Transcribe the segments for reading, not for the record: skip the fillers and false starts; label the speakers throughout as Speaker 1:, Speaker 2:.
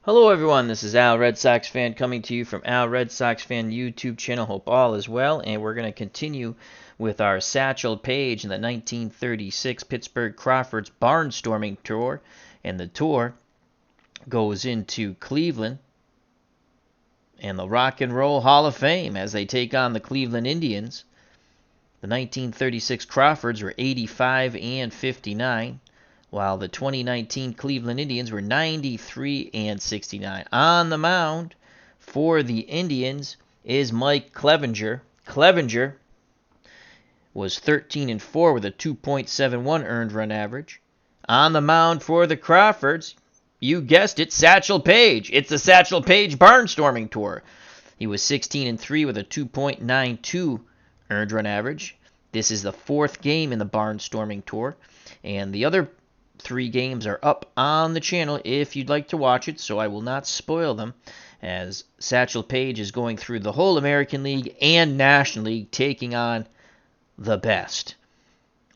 Speaker 1: Hello everyone, this is Al Red Sox Fan coming to you from Al Red Sox Fan YouTube channel. Hope all is well, and we're going to continue with our Satchel Paige in the 1936 Pittsburgh Crawfords Barnstorming Tour. And the tour goes into Cleveland and the Rock and Roll Hall of Fame as they take on the Cleveland Indians. The 1936 Crawfords were 85 and 59. While the 2019 Cleveland Indians were 93 and 69. On the mound for the Indians is Mike Clevinger. Clevinger was 13 and 4 with a 2.71 earned run average. On the mound for the Crawfords, you guessed it, Satchel Paige. It's the Satchel Paige Barnstorming Tour. He was 16 and 3 with a 2.92 earned run average. This is the fourth game in the Barnstorming Tour, and the other 3 games are up on the channel if you'd like to watch it, so I will not spoil them, as Satchel Paige is going through the whole American League and National League, taking on the best.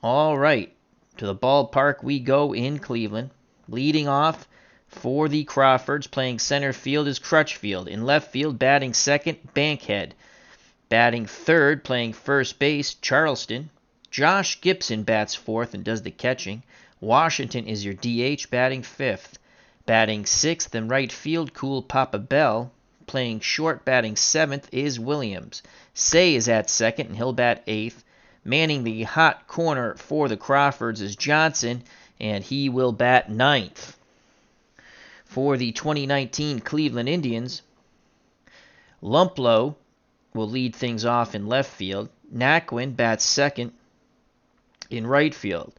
Speaker 1: All right, to the ballpark we go in Cleveland. Leading off for the Crawfords, playing center field is Crutchfield. In left field, batting second, Bankhead. Batting third, playing first base, Charleston. Josh Gibson bats fourth and does the catching. Washington is your DH, batting fifth. Batting sixth in right field, Cool Papa Bell. Playing short, batting seventh, is Williams. Say is at second, and he'll bat eighth. Manning the hot corner for the Crawfords is Johnson, and he will bat ninth. For the 2019 Cleveland Indians, Lumplow will lead things off in left field. Naquin bats second in right field.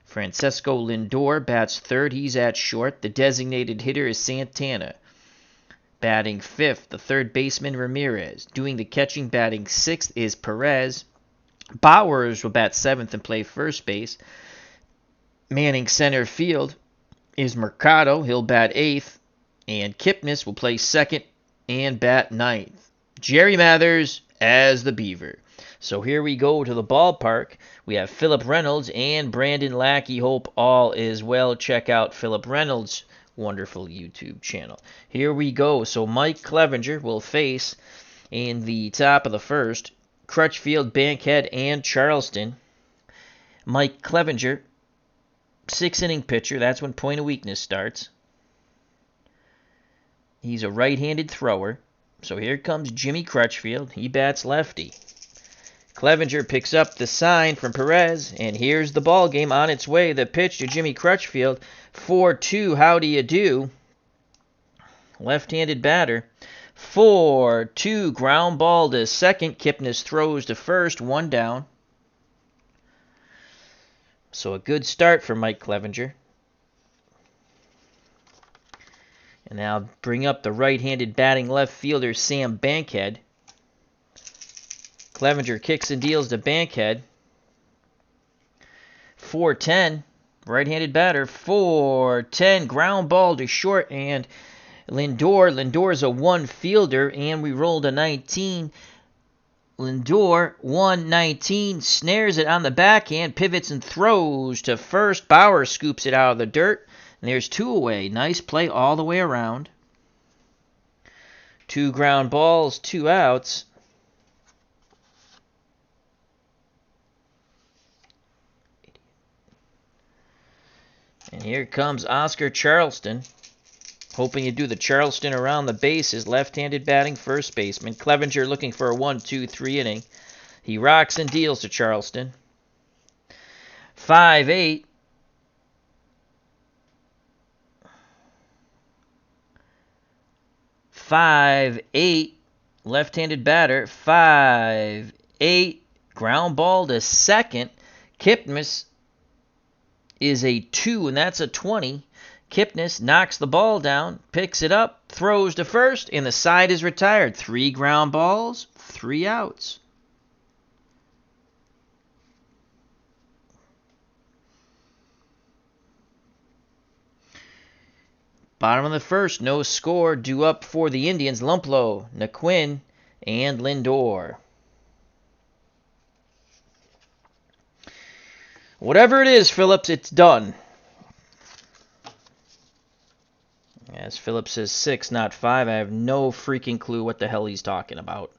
Speaker 1: Francesco Lindor bats third. He's at short. The designated hitter is Santana. Batting fifth, the third baseman Ramirez. Doing the catching, batting sixth, is Perez. Bowers will bat seventh and play first base. Manning center field is Mercado. He'll bat eighth. And Kipnis will play second and bat ninth. Jerry Mathers as the Beaver. So here we go to the ballpark. We have Philip Reynolds and Brandon Lackey. Hope all is well. Check out Philip Reynolds' wonderful YouTube channel. Here we go. So Mike Clevinger will face, in the top of the first, Crutchfield, Bankhead, and Charleston. Mike Clevinger, 6-inning pitcher. That's when point of weakness starts. He's a right-handed thrower. So here comes Jimmy Crutchfield. He bats lefty. Clevinger picks up the sign from Perez, and here's the ball game on its way. The pitch to Jimmy Crutchfield, 4-2. How do you do? Left-handed batter. 4-2. Ground ball to second. Kipnis throws to first. 1 down. So a good start for Mike Clevinger. And now bring up the right-handed batting left fielder Sam Bankhead. Clevinger kicks and deals to Bankhead. 4-10. Right-handed batter. 4-10. Ground ball to short. And Lindor's a one-fielder. And we rolled a 19. Lindor, 1-19. Snares it on the backhand. Pivots and throws to first. Bauer scoops it out of the dirt. And there's 2 away. Nice play all the way around. 2 ground balls, 2 outs. And here comes Oscar Charleston, hoping to do the Charleston around the bases. Left-handed batting first baseman. Clevinger looking for a 1-2-3 inning. He rocks and deals to Charleston. 5-8. 5-8. Left-handed batter. 5-8. Ground ball to second. Kipnis is a 2, and that's a 20. Kipnis knocks the ball down, picks it up, throws to first, and the side is retired. 3 ground balls, 3 outs. Bottom of the first, no score. Due up for the Indians, Lumplow, Naquin, and Lindor. Whatever it is, Phillips, it's done. As As Philip says 6, not 5. I have no freaking clue what the hell he's talking about.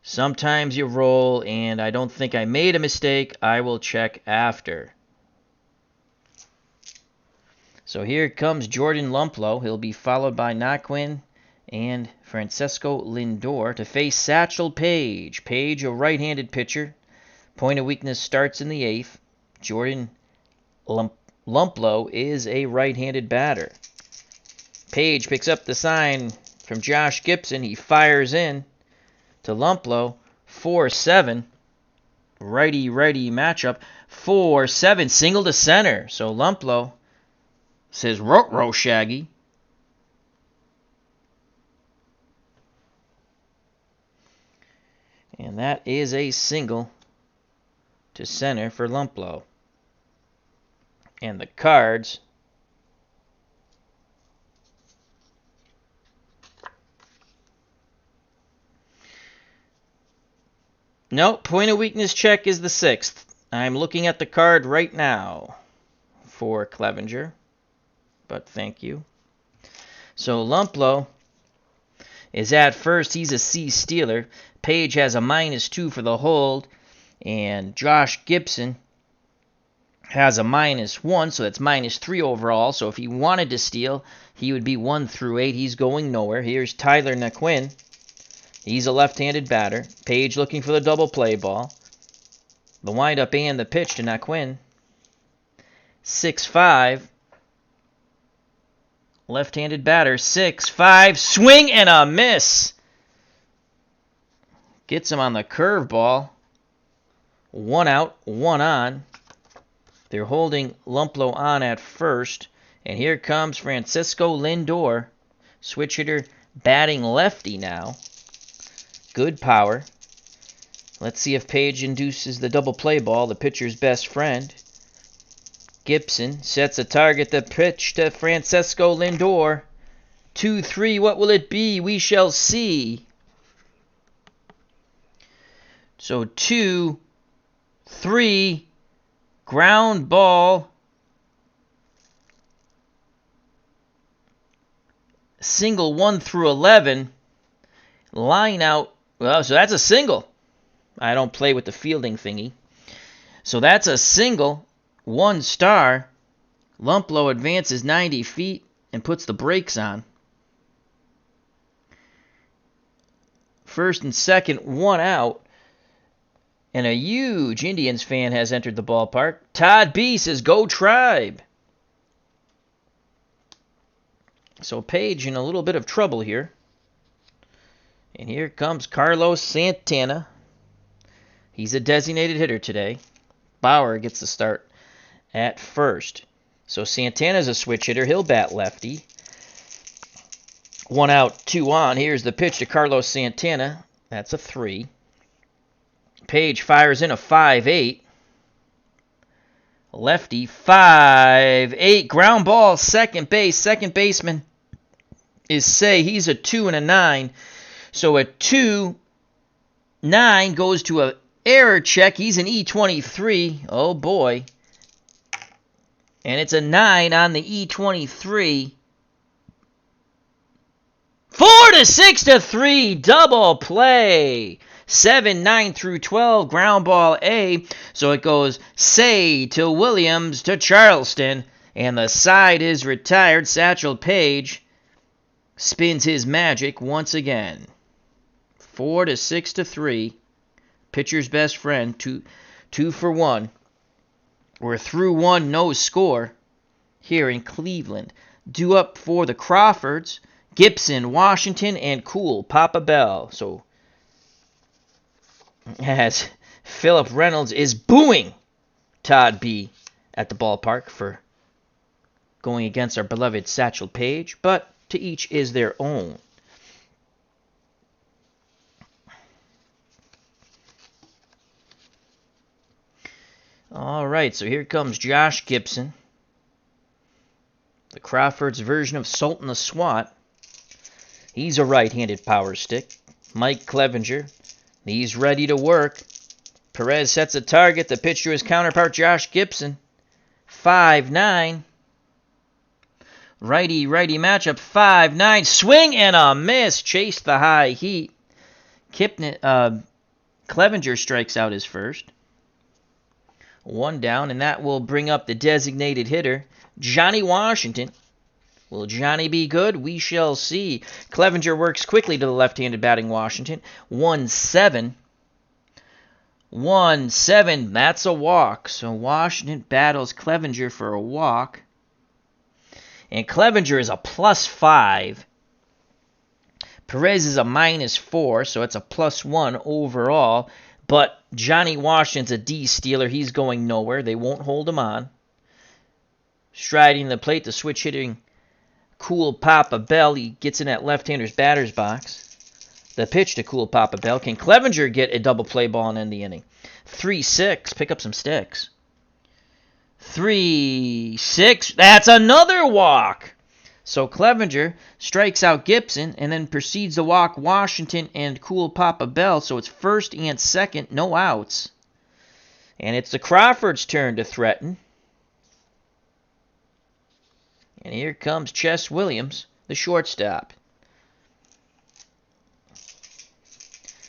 Speaker 1: Sometimes you roll, and I don't think I made a mistake. I will check after. So here comes Jordan Lumplow. He'll be followed by Naquin and Francesco Lindor to face Satchel Paige. Paige, a right-handed pitcher. Point of weakness starts in the 8th. Jordan Lumplow is a right-handed batter. Paige picks up the sign from Josh Gibson. He fires in to Lumplow. 4-7. Righty-righty matchup. 4-7. Single to center. So Lumplow says, "Ruh-roh, Shaggy." And that is a single to center for Lumplow. And the Cards no, point of weakness check is the 6th. I'm looking at the card right now for Clevenger, but thank you. So Lumplow is at first. He's a C stealer. Paige has a -2 for the hold, and Josh Gibson has a -1, so that's -3 overall. So if he wanted to steal, he would be 1 through 8. He's going nowhere. Here's Tyler Naquin. He's a left-handed batter. Paige looking for the double play ball. The windup and the pitch to Naquin. 6-5. Left-handed batter. 6-5. Swing and a miss. Gets him on the curveball. 1 out, 1 on. They're holding Lumplow on at first. And here comes Francisco Lindor. Switch hitter batting lefty now. Good power. Let's see if Paige induces the double play ball, the pitcher's best friend. Gibson sets a target. The pitch to Francisco Lindor. 2-3. What will it be? We shall see. So 2-3. Ground ball. Single 1 through 11. Line out. Well, so that's a single. I don't play with the fielding thingy. So that's a single. 1 star. Lumplow advances 90 feet and puts the brakes on. First and second, 1 out. And a huge Indians fan has entered the ballpark. Todd B says, "Go Tribe." So Paige in a little bit of trouble here. And here comes Carlos Santana. He's a designated hitter today. Bauer gets the start at first. So Santana's a switch hitter. He'll bat lefty. 1 out, 2 on. Here's the pitch to Carlos Santana. That's a 3. Paige fires in a 5-8. Lefty, 5-8. Ground ball, second base. Second baseman is Say. He's a 2 and a 9. So a 2-9 goes to an error check. He's an E23. Oh, boy. And it's a 9 on the E23. 4-6-3. Double play. 7-9 through 12. Ground ball A. So it goes Say to Williams to Charleston. And the side is retired. Satchel Paige spins his magic once again. 4-6-3. Pitcher's best friend. Two for 1. We're through 1, no score here in Cleveland. Due up for the Crawfords, Gibson, Washington, and Cool, Papa Bell. So as Philip Reynolds is booing Todd B at the ballpark for going against our beloved Satchel Paige, but to each is their own. All right, so here comes Josh Gibson, the Crawfords' version of Sultan the Swat. He's a right-handed power stick. Mike Clevenger, he's ready to work. Perez sets a target. The pitch to his counterpart, Josh Gibson. 5-9. Righty-righty matchup. 5-9. Swing and a miss. Chase the high heat. Clevenger strikes out his first. 1 down, and that will bring up the designated hitter, Johnny Washington. Will Johnny be good? We shall see. Clevenger works quickly to the left-handed batting Washington. 1-7. 1-7. That's a walk. So Washington battles Clevenger for a walk. And Clevenger is a +5. Perez is a -4, so it's a +1 overall. But Johnny Washington's a D-stealer. He's going nowhere. They won't hold him on. Striding the plate, the switch hitting Cool Papa Bell. He gets in that left-hander's batter's box. The pitch to Cool Papa Bell. Can Clevenger get a double play ball and end the inning? 3-6. Pick up some sticks. 3-6. That's another walk. So Clevenger strikes out Gibson and then proceeds to walk Washington and Cool Papa Bell. So it's first and second, no outs. And it's the Crawfords' turn to threaten. And here comes Chess Williams, the shortstop.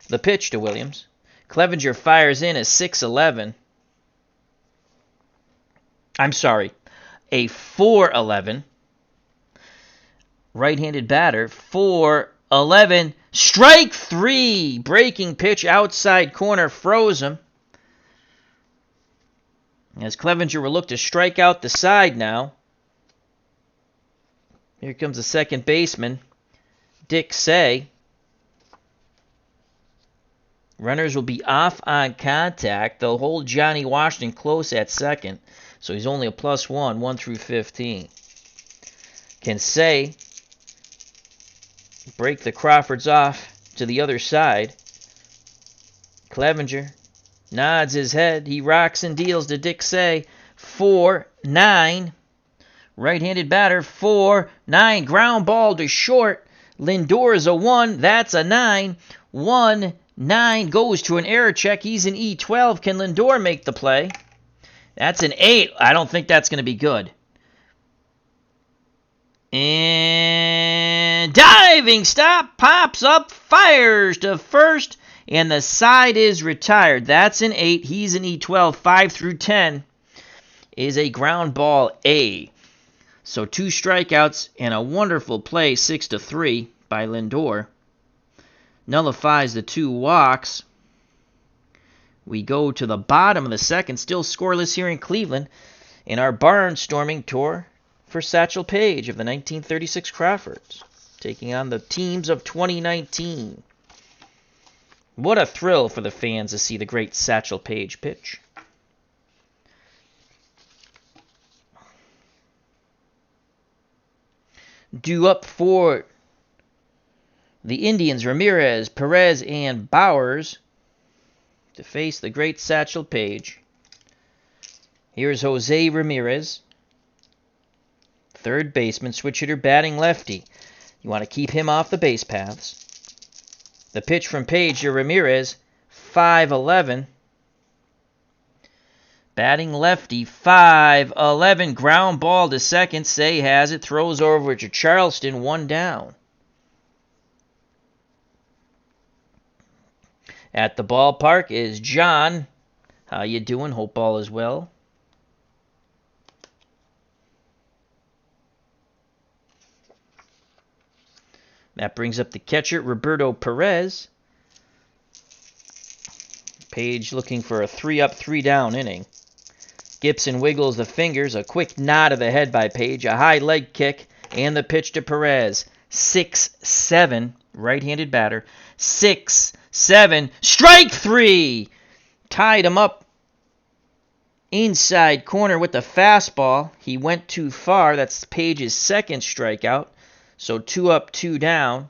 Speaker 1: The pitch to Williams. Clevenger fires in a 6-11. I'm sorry, a 4-11. Right-handed batter, 4-11. Strike 3. Breaking pitch outside corner, froze him. As Clevenger will look to strike out the side now. Here comes the second baseman, Dick Say. Runners will be off on contact. They'll hold Johnny Washington close at second. So he's only a +1, 1 through 15. Can Say break the Crawfords off to the other side? Clevenger nods his head. He rocks and deals to Dick Say. 4-9. Right-handed batter, 4-9. Ground ball to short. Lindor is a 1. That's a 9. 1-9 goes to an error check. He's an E12. Can Lindor make the play? That's an 8. I don't think that's going to be good. And diving stop, pops up, fires to first, and the side is retired. That's an 8. He's an E12. 5 through 10 is a ground ball A. So 2 strikeouts and a wonderful play, 6-3 by Lindor. Nullifies the 2 walks. We go to the bottom of the second, still scoreless here in Cleveland, in our barnstorming tour for Satchel Paige of the 1936 Crawfords, taking on the teams of 2019. What a thrill for the fans to see the great Satchel Paige pitch. Due up for the Indians, Ramirez, Perez, and Bowers to face the great Satchel Paige. Here's Jose Ramirez, third baseman, switch hitter, batting lefty. You want to keep him off the base paths. The pitch from Paige to Ramirez, 5-11. Batting lefty, 5-11. Ground ball to second. Say has it. Throws over to Charleston. 1 down. At the ballpark is John. How you doing? Hope all is well. That brings up the catcher, Roberto Perez. Paige looking for a 3-up, 3-down inning. Gibson wiggles the fingers, a quick nod of the head by Paige, a high leg kick, and the pitch to Perez. 6-7, right-handed batter. 6-7, strike 3! Tied him up inside corner with the fastball. He went too far. That's Paige's second strikeout. So 2 up, 2 down.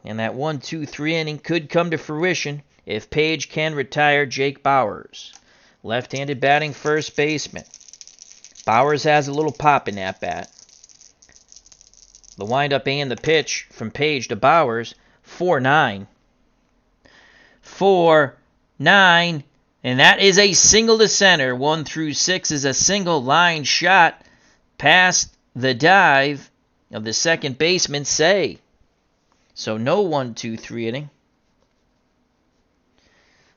Speaker 1: And that 1-2-3 inning could come to fruition if Paige can retire Jake Bowers. Left-handed batting first baseman. Bowers has a little pop in that bat. The windup and the pitch from Paige to Bowers, 4-9. 4-9, and that is a single to center. 1 through 6 is a single line shot past the dive of the second baseman, Say. So no 1-2-3 inning.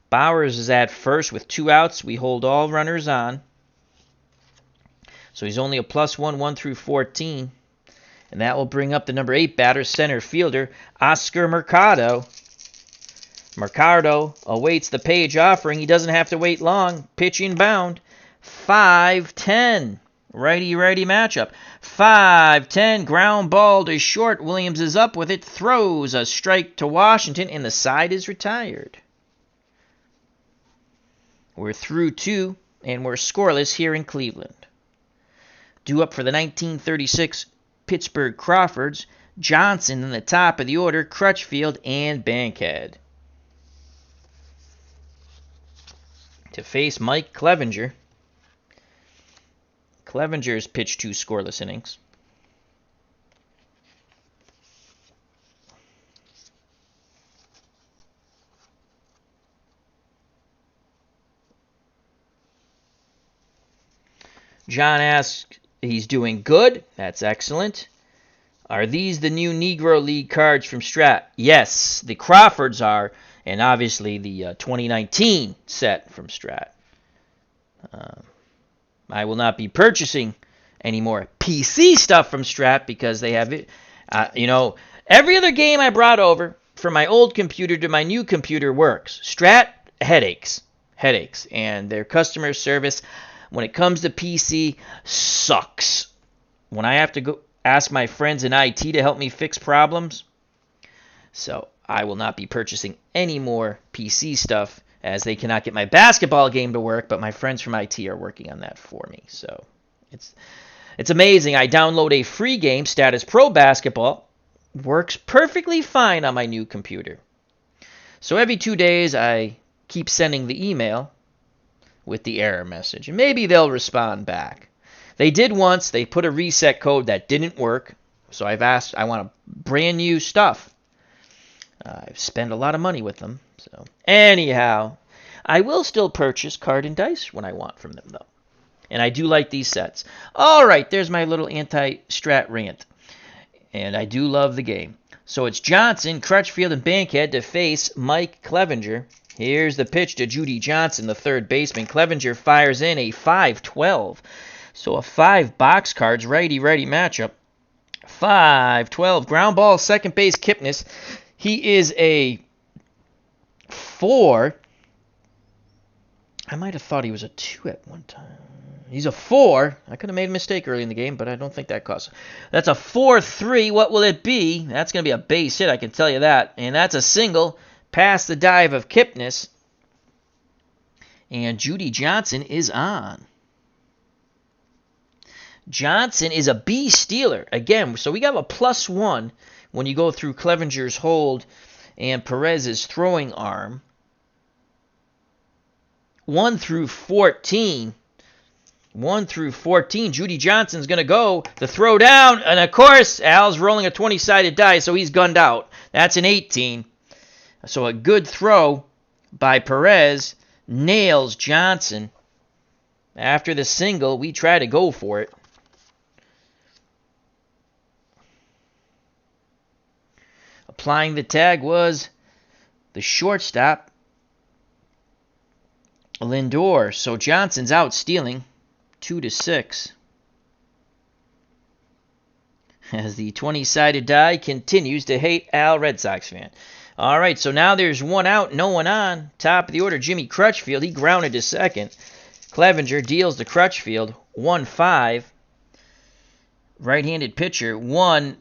Speaker 1: Bowers is at first with 2 outs. We hold all runners on. So he's only a +1, 1 through 14. And that will bring up the number 8 batter, center fielder, Oscar Mercado. Mercado awaits the Page offering. He doesn't have to wait long. Pitch inbound. 5-10. Righty-righty matchup. 5-10. Ground ball to short. Williams is up with it. Throws a strike to Washington, and the side is retired. We're through 2, and we're scoreless here in Cleveland. Due up for the 1936 Pittsburgh Crawfords, Johnson in the top of the order, Crutchfield, and Bankhead. To face Mike Clevenger. Clevenger's pitched 2 scoreless innings. John asks, he's doing good. That's excellent. Are these the new Negro League cards from Strat? Yes, the Crawfords are, and obviously the 2019 set from Strat. I will not be purchasing any more PC stuff from Strat because they have it. Every other game I brought over from my old computer to my new computer works. Strat, headaches, and their customer service when it comes to PC sucks. When I have to go ask my friends in IT to help me fix problems. So I will not be purchasing any more PC stuff as they cannot get my basketball game to work, but my friends from IT are working on that for me. So it's amazing. I download a free game, Status Pro Basketball. Works perfectly fine on my new computer. So every 2 days I keep sending the email with the error message, and maybe they'll respond back. They did once. They put a reset code that didn't work, so I've asked, I want a brand new stuff. I've spent a lot of money with them. So anyhow, I will still purchase Card&Dice when I want from them, though. And I do like these sets. All right, there's my little anti-Strat rant. And I do love the game. So it's Johnson, Crutchfield, and Bankhead to face Mike Clevenger. Here's the pitch to Judy Johnson, the third baseman. Clevenger fires in a 5-12. So a 5 box cards, righty-righty matchup. 5-12. Ground ball, second base, Kipnis. He is a 4. I might have thought he was a 2 at one time. He's a 4. I could have made a mistake early in the game, but I don't think that costs. That's a 4-3. What will it be? That's going to be a base hit, I can tell you that. And that's a single past the dive of Kipnis. And Judy Johnson is on. Johnson is a B stealer. Again, so we got a +1 when you go through Clevenger's hold and Perez's throwing arm. 1 through 14. 1 through 14. Judy Johnson's going to go. The throw down. And, of course, Al's rolling a 20-sided die, so he's gunned out. That's an 18. So a good throw by Perez nails Johnson. After the single, we try to go for it. Applying the tag was the shortstop, Lindor. So Johnson's out stealing 2-6. As the 20-sided die continues to hate Al, Red Sox fan. All right, so now there's 1 out, no one on. Top of the order, Jimmy Crutchfield. He grounded to second. Clevenger deals to Crutchfield 1-5. Right-handed pitcher 1-5,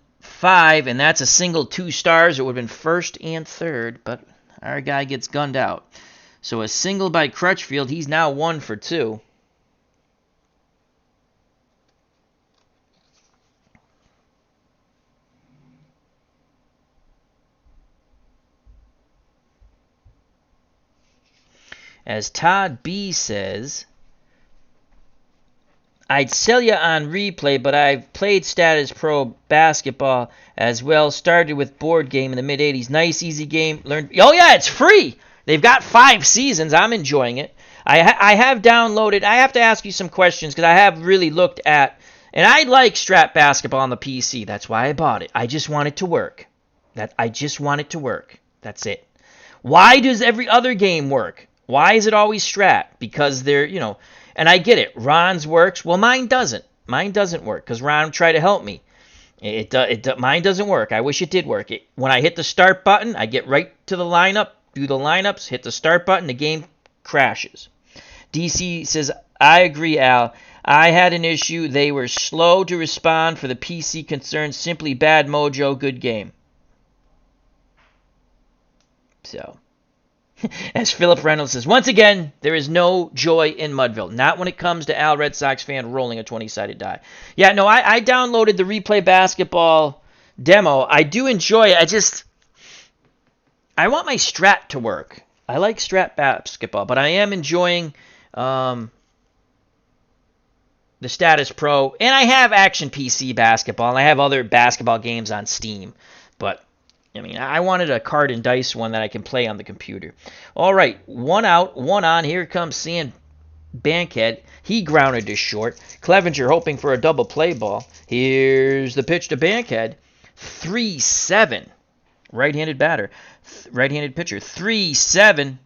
Speaker 1: and that's a single 2 stars. It would have been first and third, but our guy gets gunned out. So a single by Crutchfield. He's now 1 for 2. As Todd B says, I'd sell you on replay, but I've played Status Pro Basketball as well. Started with board game in the mid-'80s. Nice, easy game. Learned. Oh, yeah, it's free. They've got 5 seasons. I'm enjoying it. I have downloaded. I have to ask you some questions because I have really looked at And I like Strat Basketball on the PC. That's why I bought it. I just want it to work. I just want it to work. That's it. Why does every other game work? Why is it always Strat? Because they're, and I get it. Ron's works. Well, mine doesn't. Mine doesn't work because Ron tried to help me. Mine doesn't work. I wish it did work. When I hit the start button, I get right to the lineup, do the lineups, hit the start button, the game crashes. DC says, I agree, Al. I had an issue. They were slow to respond for the PC concerns. Simply bad mojo. Good game. So, as Philip Reynolds says, once again, there is no joy in Mudville. Not when it comes to Al Red Sox fan rolling a 20-sided die. Yeah, no, I downloaded the Replay Basketball demo. I do enjoy it. I want my Strat to work. I like Strat Basketball, but I am enjoying the Status Pro. And I have Action PC Basketball, and I have other basketball games on Steam. But I wanted a card and dice one that I can play on the computer. All right, one out, one on. Here comes Sam Bankhead. He grounded to short. Clevenger hoping for a double play ball. Here's the pitch to Bankhead. 3-7. Right-handed batter. Right-handed pitcher. 3-7.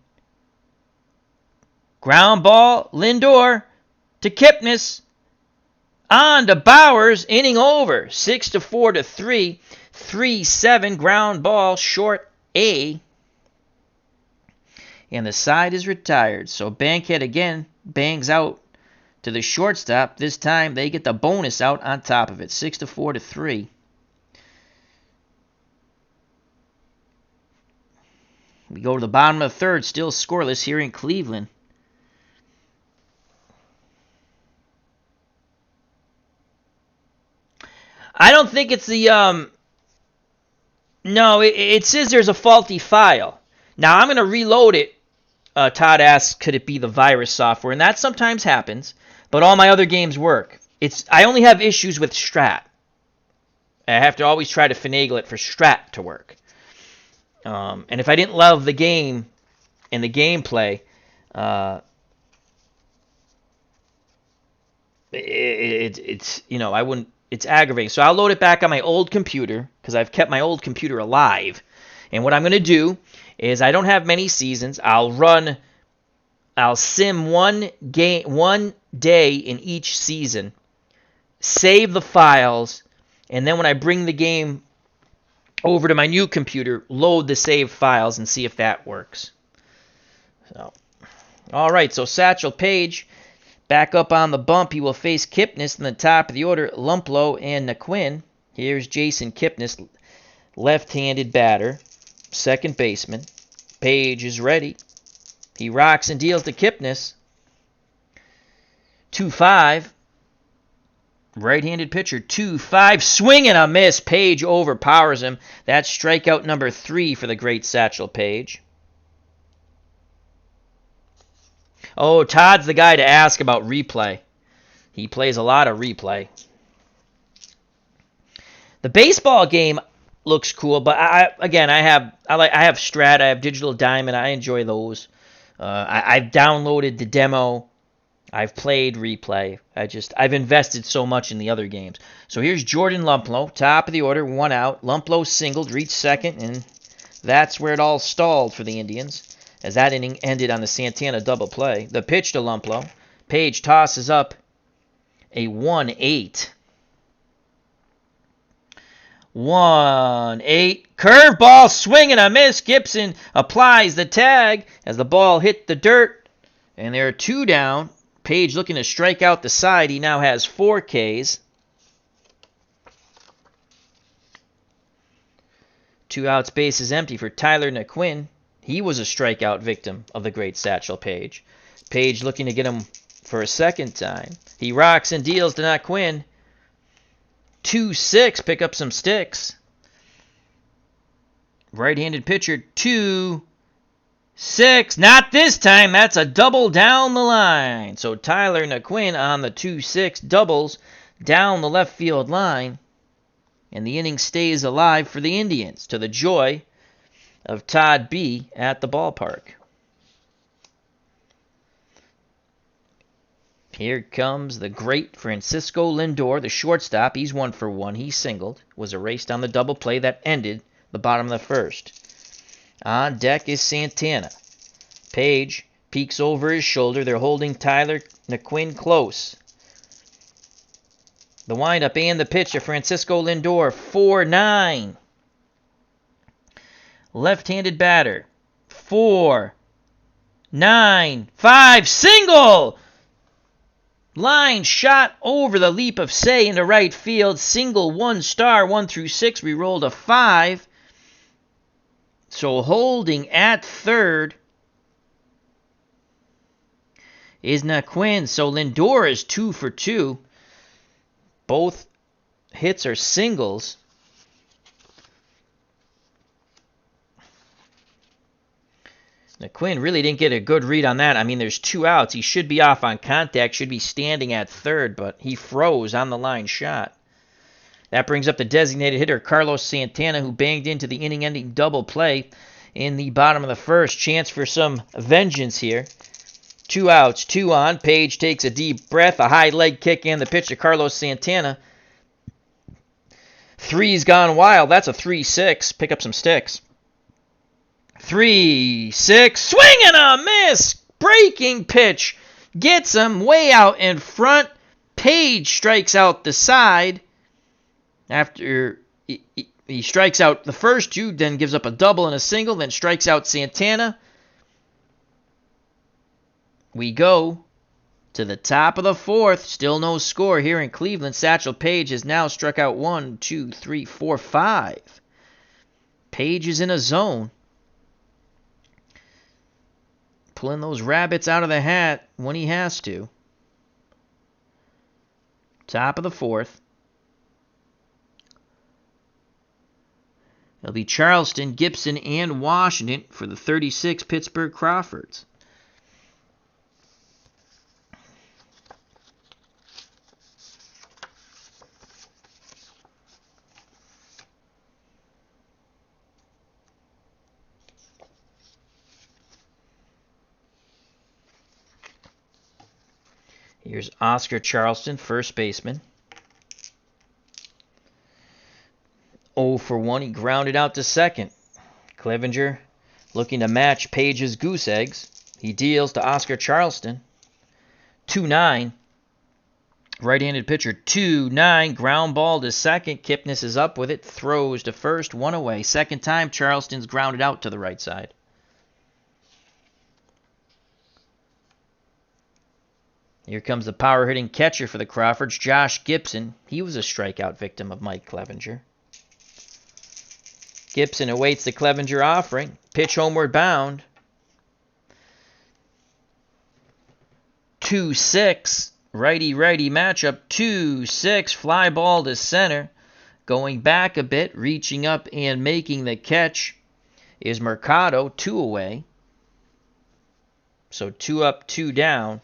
Speaker 1: Ground ball. Lindor to Kipnis. On to Bowers. Inning over. 6-4 to 3. 3-7, ground ball, short A. And the side is retired. So Bankhead again bangs out to the shortstop. This time they get the bonus out on top of it. 6-4 to 3. We go to the bottom of the third, still scoreless here in Cleveland. I don't think it's the No, it says there's a faulty file. Now, I'm going to reload it. Todd asks, could it be the virus software? And that sometimes happens, but all my other games work. I only have issues with Strat. I have to always try to finagle it for Strat to work. And if I didn't love the game and the gameplay, I wouldn't. It's aggravating. So I'll load it back on my old computer because I've kept my old computer alive. And what I'm going to do is I don't have many seasons. I'll sim one day in each season, save the files, and then when I bring the game over to my new computer, load the saved files and see if that works. So, all right, so Satchel Paige back up on the bump. He will face Kipnis in the top of the order, Lumplo and Naquin. Here's Jason Kipnis, left-handed batter, second baseman. Paige is ready. He rocks and deals to Kipnis. 2-5. Right-handed pitcher, 2-5. Swing and a miss. Paige overpowers him. That's strikeout number 3 for the great Satchel Paige. Oh, Todd's the guy to ask about replay. He plays a lot of replay. The baseball game looks cool, but I have Strat, I have Digital Diamond, I enjoy those. I've downloaded the demo. I've played replay. I've invested so much in the other games. So here's Jordan Lumplo, top of the order, one out. Lumplo singled, reached second, and that's where it all stalled for the Indians, as that inning ended on the Santana double play. The pitch to Lumplo. Paige tosses up a 1-8. 1-8. Curveball, swing and a miss. Gibson applies the tag as the ball hit the dirt. And there are 2 down. Paige looking to strike out the side. He now has 4 Ks. 2 outs, base is empty for Tyler Naquin. He was a strikeout victim of the great Satchel Paige. Paige looking to get him for a second time. He rocks and deals to Naquin. 2-6, pick up some sticks. Right-handed pitcher, 2-6. Not this time. That's a double down the line. So Tyler Naquin on the 2-6 doubles down the left field line. And the inning stays alive for the Indians, to the joy of Todd B. at the ballpark. Here comes the great Francisco Lindor, the shortstop. He's 1 for 1. He singled. Was erased on the double play that ended the bottom of the first. On deck is Santana. Paige peeks over his shoulder. They're holding Tyler Naquin close. The windup and the pitch to Francisco Lindor. 4-9. Left-handed batter. 4-9-5. Single! Line shot over the leap of Say into right field. Single 1 star 1 through 6. We rolled a 5. So holding at third is Naquin. So Lindor is 2 for 2. Both hits are singles. Naquin really didn't get a good read on that. I mean, there's 2 outs. He should be off on contact, should be standing at third, but he froze on the line shot. That brings up the designated hitter, Carlos Santana, who banged into the inning-ending double play in the bottom of the first. Chance for some vengeance here. 2 outs, 2 on. Paige takes a deep breath, a high leg kick, and the pitch to Carlos Santana. 3's gone wild. That's a 3-6. Pick up some sticks. 3-6, swing and a miss! Breaking pitch. Gets him way out in front. Paige strikes out the side. After he strikes out the first 2, then gives up a double and a single, then strikes out Santana. We go to the top of the 4th. Still no score here in Cleveland. Satchel Paige has now struck out 1, 2, 3, 4, 5. Paige is in a zone. Pulling those rabbits out of the hat when he has to. Top of the 4th. It'll be Charleston, Gibson, and Washington for the 36 Pittsburgh Crawfords. Here's Oscar Charleston, first baseman. 0 for 1. He grounded out to second. Clevenger looking to match Paige's goose eggs. He deals to Oscar Charleston. 2-9. Right-handed pitcher. 2-9. Ground ball to second. Kipnis is up with it. Throws to first. 1 away. Second time Charleston's grounded out to the right side. Here comes the power-hitting catcher for the Crawfords, Josh Gibson. He was a strikeout victim of Mike Clevenger. Gibson awaits the Clevenger offering. Pitch homeward bound. 2-6. Righty-righty matchup. 2-6. Fly ball to center. Going back a bit, reaching up and making the catch is Mercado. 2 away. So 2 up, 2 down.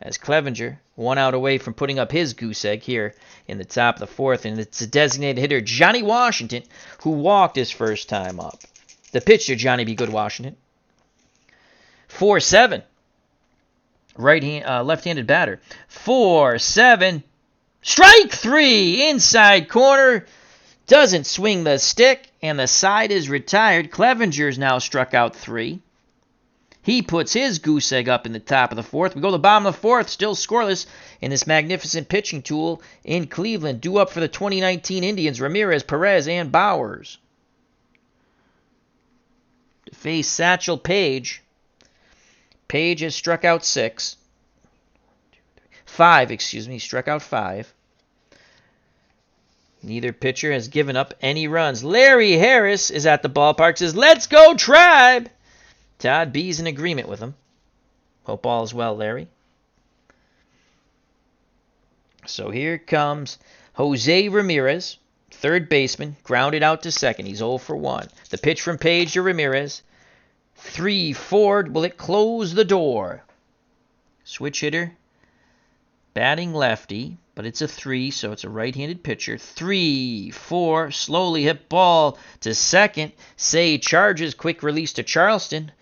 Speaker 1: As Clevenger, 1 out away from putting up his goose egg here in the top of the 4th. And it's a designated hitter, Johnny Washington, who walked his first time up. The pitch to Johnny B. Good Washington. 4-7. Left-handed batter. 4-7. Strike 3. Inside corner. Doesn't swing the stick. And the side is retired. Clevenger's now struck out 3. He puts his goose egg up in the top of the 4th. We go to the bottom of the 4th, still scoreless in this magnificent pitching tool in Cleveland. Due up for the 2019 Indians, Ramirez, Perez, and Bowers. To face Satchel Paige. Paige has struck out 5, struck out 5. Neither pitcher has given up any runs. Larry Harris is at the ballpark, says, "Let's go, Tribe!" Todd B's in agreement with him. Hope all is well, Larry. So here comes Jose Ramirez, third baseman, grounded out to second. He's 0 for 1. The pitch from Paige to Ramirez. 3-4. Will it close the door? Switch hitter. Batting lefty, but it's a 3, so it's a right-handed pitcher. 3-4. Slowly hit ball to second. Say charges. Quick release to Charleston.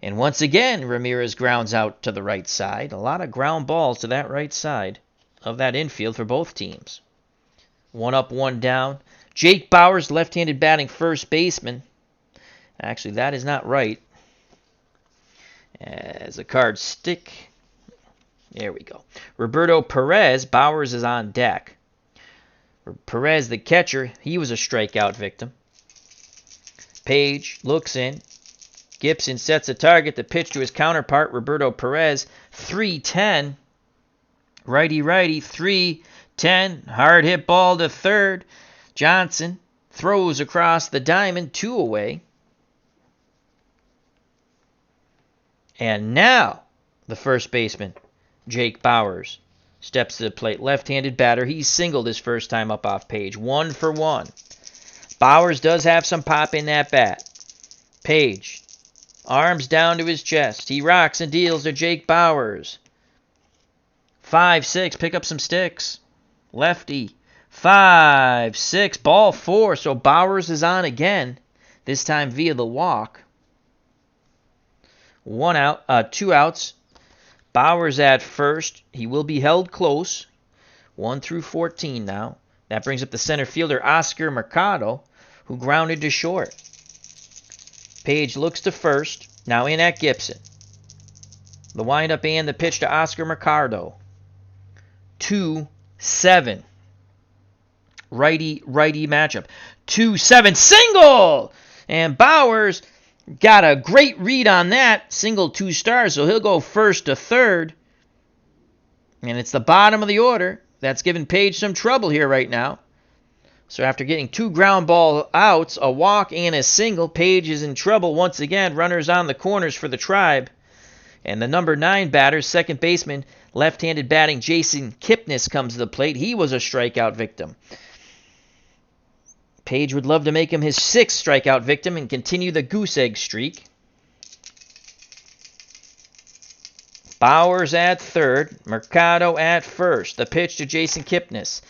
Speaker 1: And once again, Ramirez grounds out to the right side. A lot of ground balls to that right side of that infield for both teams. One up, one down. Jake Bauers, left-handed batting first baseman. Actually, that is not right. As the cards stick. There we go. Roberto Perez. Bauers is on deck. Perez, the catcher, he was a strikeout victim. Paige looks in. Gibson sets a target. The pitch to his counterpart, Roberto Perez. 3-10. Righty-righty. 3-10. Hard hit ball to third. Johnson throws across the diamond. 2 away. And now the first baseman, Jake Bauers, steps to the plate. Left-handed batter. He singled his first time up off Paige. 1 for 1. Bauers does have some pop in that bat. Paige, arms down to his chest. He rocks and deals to Jake Bauers. 5-6. Pick up some sticks. Lefty. 5-6. Ball 4. So Bauers is on again. This time via the walk. 1 out. 2 outs. Bauers at first. He will be held close. 1 through 14 now. That brings up the center fielder, Oscar Mercado, who grounded to short. Paige looks to first. Now in at Gibson. The windup and the pitch to Oscar Mercado. 2-7. Righty matchup. 2-7. Single! And Bauers got a great read on that. Single 2 stars, so he'll go first to third. And it's the bottom of the order. That's giving Paige some trouble here right now. So after getting 2 ground ball outs, a walk and a single, Paige is in trouble once again. Runners on the corners for the Tribe. And the number 9 batter, second baseman, left-handed batting Jason Kipnis comes to the plate. He was a strikeout victim. Paige would love to make him his 6th strikeout victim and continue the goose egg streak. Bauers at third. Mercado at first. The pitch to Jason Kipnis.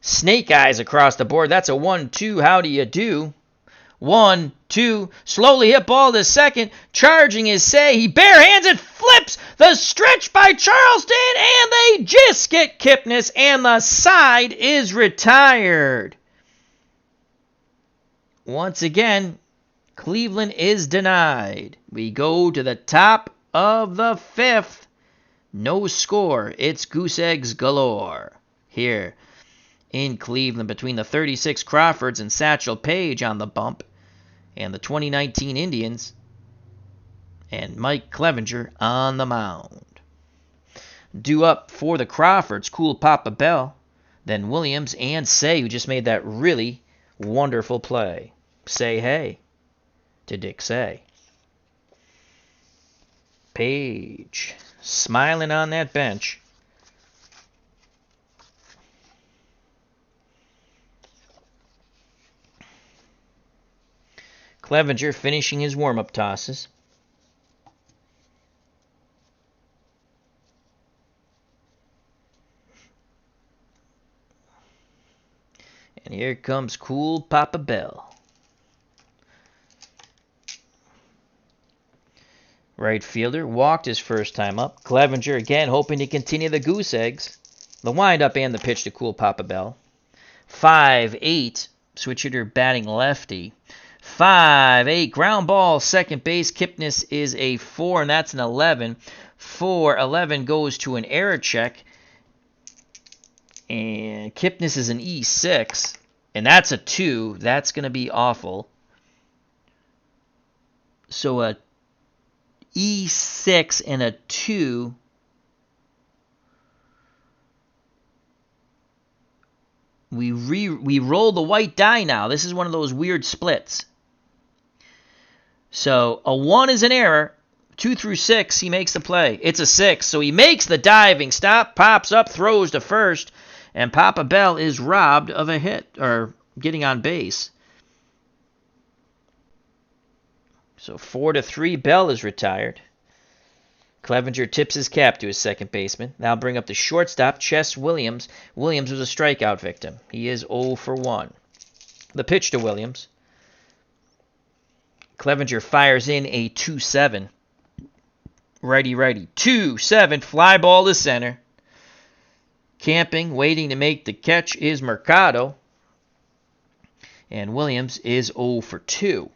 Speaker 1: Snake eyes across the board. That's a 1-2. How do you do? 1-2. Slowly hit ball to second. Charging is Say. He barehands it. Flips the stretch by Charleston. And they just get Kipnis. And the side is retired. Once again, Cleveland is denied. We go to the top of the 5th. No score. It's goose eggs galore here in Cleveland between the 36 Crawfords and Satchel Paige on the bump and the 2019 Indians and Mike Clevenger on the mound. Due up for the Crawfords, Cool Papa Bell, then Williams and Say, who just made that really wonderful play. Say hey to Dick Say. Paige smiling on that bench. Clevenger finishing his warm-up tosses. And here comes Cool Papa Bell. Right fielder walked his first time up. Clevenger again hoping to continue the goose eggs. The windup and the pitch to Cool Papa Bell. 5-8. Switch hitter batting lefty. 5-8. Ground ball, second base. Kipnis is a 4, and that's an 11. 4-11 goes to an error check. And Kipnis is an E6. And that's a 2. That's going to be awful. So a E6 and a 2. We roll the white die now. This is one of those weird splits. So a 1 is an error. 2 through 6, he makes the play. It's a 6, so he makes the diving stop, pops up, throws to first, and Papa Bell is robbed of a hit, or getting on base. So 4-3, Bell is retired. Clevenger tips his cap to his second baseman. Now bring up the shortstop, Chess Williams. Williams was a strikeout victim. He is 0 for 1. The pitch to Williams. Clevenger fires in a 2-7. Righty, righty. 2-7. Fly ball to center. Camping, waiting to make the catch is Mercado. And Williams is 0 for 2.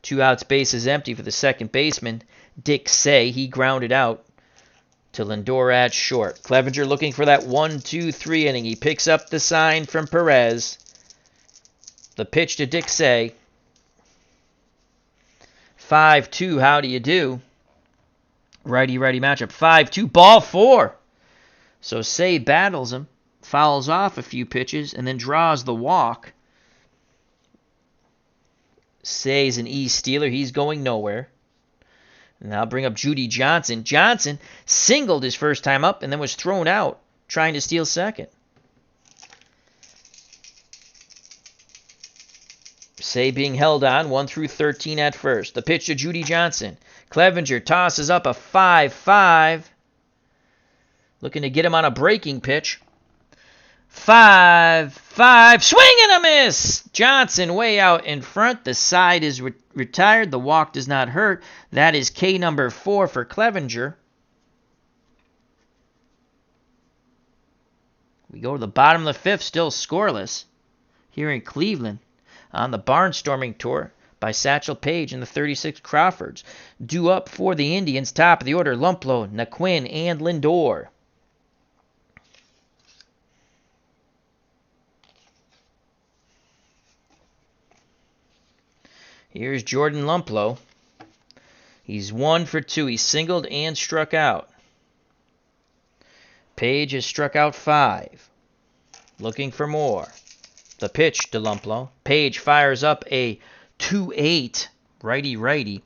Speaker 1: Two outs, base is empty for the second baseman, Dick Say. He grounded out to Lindor at short. Clevenger looking for that 1-2-3 inning. He picks up the sign from Perez. The pitch to Dick Say. 5-2, how do you do? Righty-righty matchup. 5-2, ball 4. So Say battles him, fouls off a few pitches, and then draws the walk. Say's an E-stealer. He's going nowhere. And I'll bring up Judy Johnson. Johnson singled his first time up and then was thrown out trying to steal second. Say being held on 1-13 at first. The pitch to Judy Johnson. Clevenger tosses up a 5-5. Looking to get him on a breaking pitch. 5-5. Swing and a miss. Johnson way out in front. The side is retired. The walk does not hurt. That is K number 4 for Clevenger. We go to the bottom of the fifth, still scoreless here in Cleveland on the barnstorming tour by Satchel Paige and the 36 Crawfords. Due up for the Indians, top of the order, Lumplo, Naquin, and Lindor. Here's Jordan Lumplo. He's 1 for 2. He singled and struck out. Paige has struck out 5. Looking for more. The pitch to Lumplo. Paige fires up a 2-8. Righty-righty.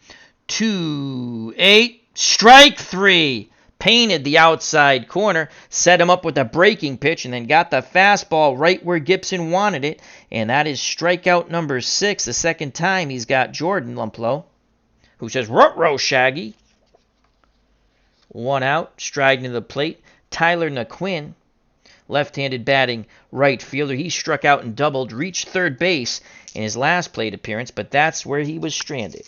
Speaker 1: 2-8. Strike 3. Painted the outside corner, set him up with a breaking pitch, and then got the fastball right where Gibson wanted it. And that is strikeout number 6, the second time he's got Jordan Lumplo, who says, "Ruh-roh, Shaggy." 1 out, striding to the plate. Tyler Naquin, left-handed batting right fielder. He struck out and doubled, reached third base in his last plate appearance, but that's where he was stranded.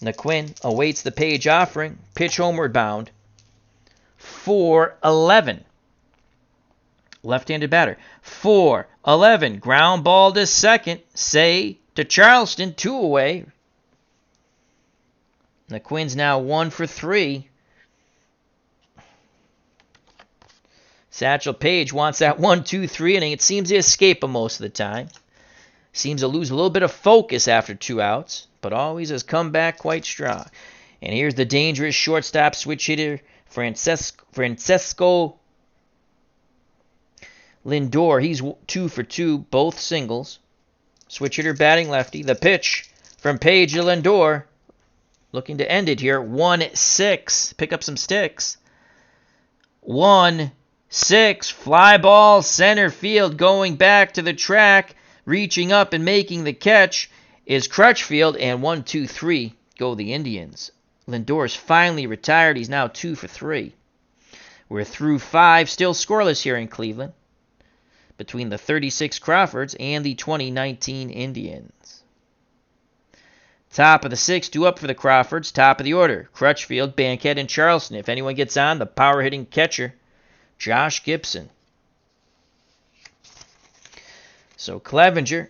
Speaker 1: Naquin awaits the Page offering. Pitch homeward bound. 4-11. Left-handed batter. 4-11. Ground ball to second. Say to Charleston. 2 away. Naquin's now 1 for 3. Satchel Paige wants that 1-2-3 inning. It seems to escape him most of the time. Seems to lose a little bit of focus after 2 outs, but always has come back quite strong. And here's the dangerous shortstop switch hitter, Francisco Lindor. He's 2 for 2, both singles. Switch hitter batting lefty. The pitch from Paige to Lindor. Looking to end it here. 1-6. Pick up some sticks. 1-6. Fly ball center field, going back to the track. Reaching up and making the catch is Crutchfield, and 1-2-3 go the Indians. Lindor's finally retired. He's now 2 for 3. We're through 5, still scoreless here in Cleveland, between the 36 Crawfords and the 2019 Indians. Top of the 6th, due up for the Crawfords. Top of the order, Crutchfield, Bankhead, and Charleston. If anyone gets on, the power-hitting catcher, Josh Gibson. So Clevenger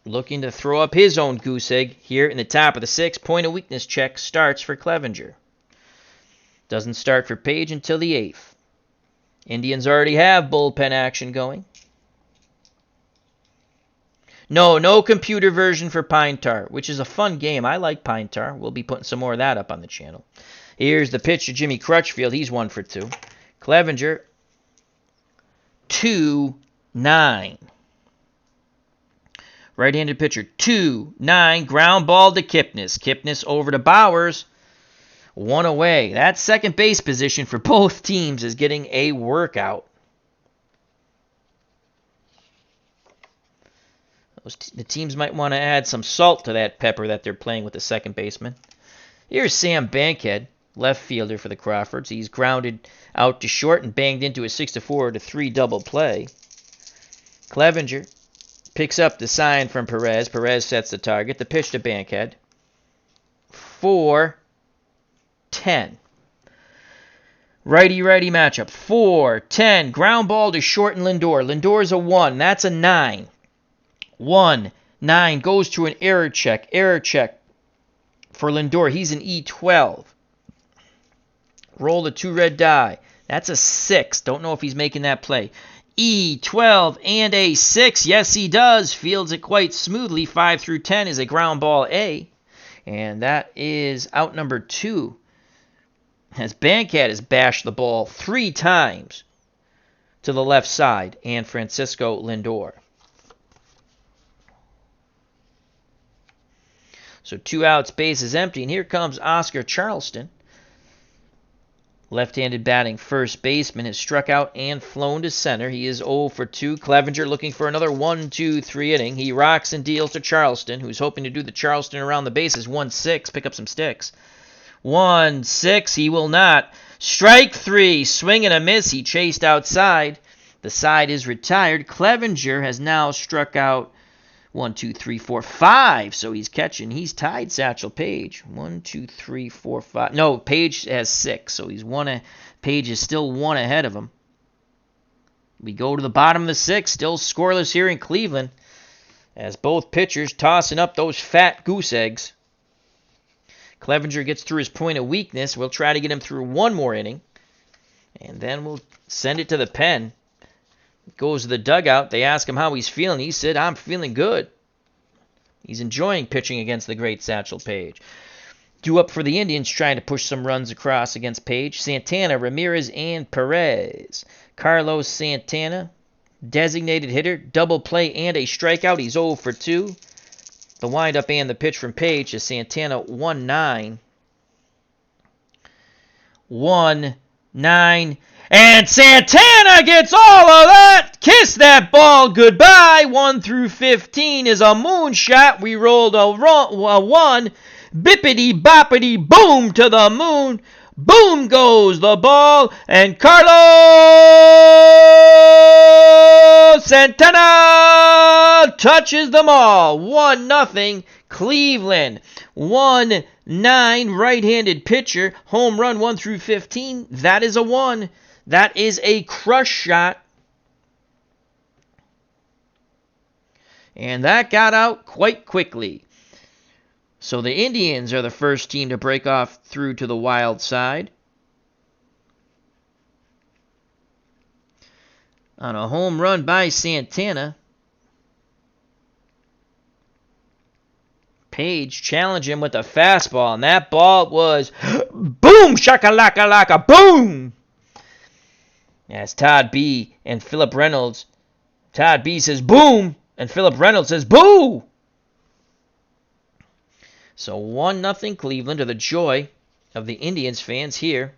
Speaker 1: looking to throw up his own goose egg here in the top of the 6th. Point of weakness check starts for Clevenger. Doesn't start for Paige until the 8th. Indians already have bullpen action going. No computer version for Pine Tar, which is a fun game. I like Pine Tar. We'll be putting some more of that up on the channel. Here's the pitch to Jimmy Crutchfield. He's 1 for 2. Clevenger, 2-9. Right-handed pitcher, 2-9. Ground ball to Kipnis. Kipnis over to Bowers. 1 away. That second base position for both teams is getting a workout. The teams might want to add some salt to that pepper that they're playing with the second baseman. Here's Sam Bankhead, left fielder for the Crawfords. He's grounded out to short and banged into a 6-4-3 double play. Clevenger Picks up the sign from Perez. Perez sets the target. The pitch to Bankhead. 4-10. Righty-righty matchup. 4-10. Ground ball to short and Lindor. Lindor's a 1. That's a 9. 1-9 goes to an error check. Error check for Lindor. He's an E12. Roll the 2 red die. That's a 6. Don't know if he's making that play. E12 and a 6. Yes, he does. Fields it quite smoothly. 5 through 10 is a ground ball A. And that is out number 2. As Bankhead has bashed the ball 3 times to the left side. And Francisco Lindor. So 2 outs, base is empty. And here comes Oscar Charleston. Left-handed batting first baseman has struck out and flown to center. He is 0 for 2. Clevenger looking for another 1-2-3 inning. He rocks and deals to Charleston, who's hoping to do the Charleston around the bases. 1-6, pick up some sticks. 1-6, he will not. Strike 3, swing and a miss. He chased outside. The side is retired. Clevenger has now struck out 1, 2, 3, 4, 5. So he's catching. He's tied Satchel Paige. 1, 2, 3, 4, 5. No, Paige has 6. So he's one. Paige is still 1 ahead of him. We go to the bottom of the 6th. Still scoreless here in Cleveland. As both pitchers tossing up those fat goose eggs. Clevenger gets through his point of weakness. We'll try to get him through 1 more inning. And then we'll send it to the pen. Goes to the dugout. They ask him how he's feeling. He said, I'm feeling good. He's enjoying pitching against the great Satchel Paige. Due up for the Indians, trying to push some runs across against Paige. Santana, Ramirez, and Perez. Carlos Santana, designated hitter, double play and a strikeout. He's 0 for 2. The windup and the pitch from Paige is Santana 1-9. 1-9. And Santana gets all of that. Kiss that ball goodbye. 1 through 15 is a moonshot. We rolled a 1. Bippity boppity boom to the moon. Boom goes the ball. And Carlos Santana touches them all. 1-0 Cleveland. 1-9 right-handed pitcher. Home run 1 through 15. That is a 1. That is a crush shot. And that got out quite quickly. So the Indians are the first team to break off through to the wild side. On a home run by Santana. Paige challenged him with a fastball. And that ball was boom, shakalaka-laka, boom. As Todd B. and Philip Reynolds. Todd B. says boom, and Philip Reynolds says boo. So 1-0 Cleveland, to the joy of the Indians fans here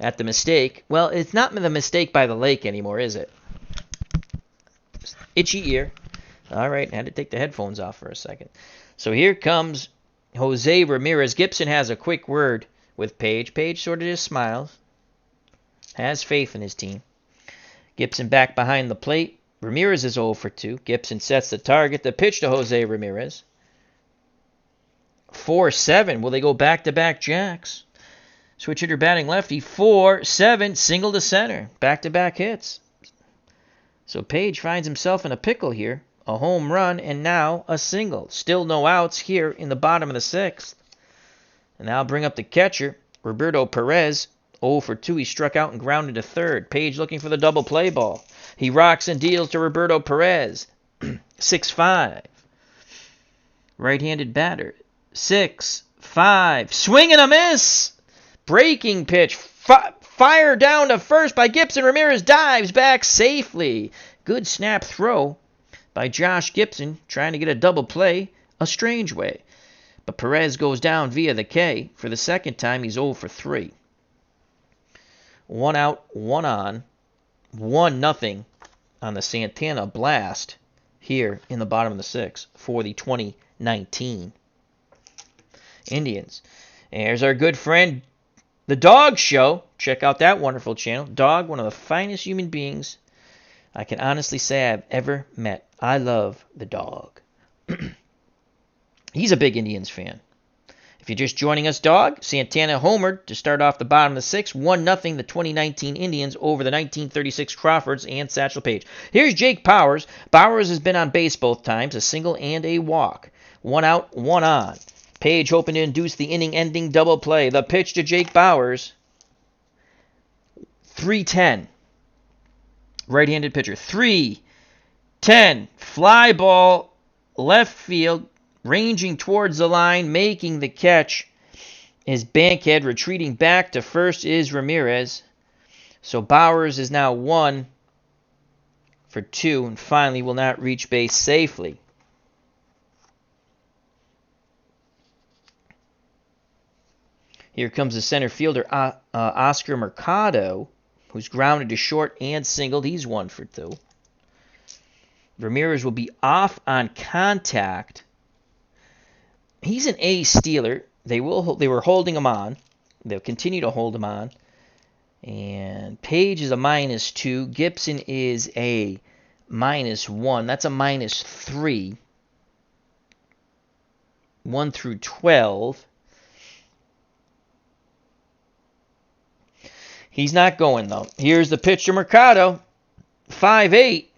Speaker 1: at the mistake. Well, it's not the mistake by the lake anymore, is it? Itchy ear. All right, I had to take the headphones off for a second. So here comes Jose Ramirez. Gibson has a quick word with Paige. Paige sort of just smiles. Has faith in his team. Gibson back behind the plate. Ramirez is 0 for 2. Gibson sets the target. The pitch to Jose Ramirez. 4-7. Will they go back-to-back jacks? Switch hitter batting lefty. 4-7. Single to center. Back-to-back hits. So Paige finds himself in a pickle here. A home run and now a single. Still no outs here in the bottom of the 6th. And now bring up the catcher, Roberto Perez. 0 for 2. He struck out and grounded to third. Paige looking for the double play ball. He rocks and deals to Roberto Perez. 6-5. Right-handed batter. 6-5. Swing and a miss. Breaking pitch. Fire down to first by Gibson. Ramirez dives back safely. Good snap throw by Josh Gibson. Trying to get a double play a strange way. But Perez goes down via the K. For the second time, he's 0 for 3. 1 out, 1 on. 1-0 on the Santana blast here in the bottom of the 6th for the 2019 Indians. And here's our good friend, The Dog Show. Check out that wonderful channel. Dog, one of the finest human beings I can honestly say I've ever met. I love the dog. He's a big Indians fan. If you're just joining us, dog, Santana homered to start off the bottom of the sixth. 1-0 the 2019 Indians over the 1936 Crawfords and Satchel Paige. Here's Jake Powers. Powers has been on base both times, a single and a walk. 1 out, 1 on. Paige hoping to induce the inning-ending double play. The pitch to Jake Powers. 3-10. Right-handed pitcher. 3-10. Fly ball, left field. Ranging towards the line, making the catch is Bankhead. Retreating back to first is Ramirez. So Bowers is now 1 for 2 and finally will not reach base safely. Here comes the center fielder, Oscar Mercado, who's grounded to short and singled. He's 1 for 2. Ramirez will be off on contact. He's an A stealer. They were holding him on. They'll continue to hold him on. And Paige is a -2. Gibson is a -1. That's a -3. 1 through 12. He's not going, though. Here's the pitch to Mercado. 5-8.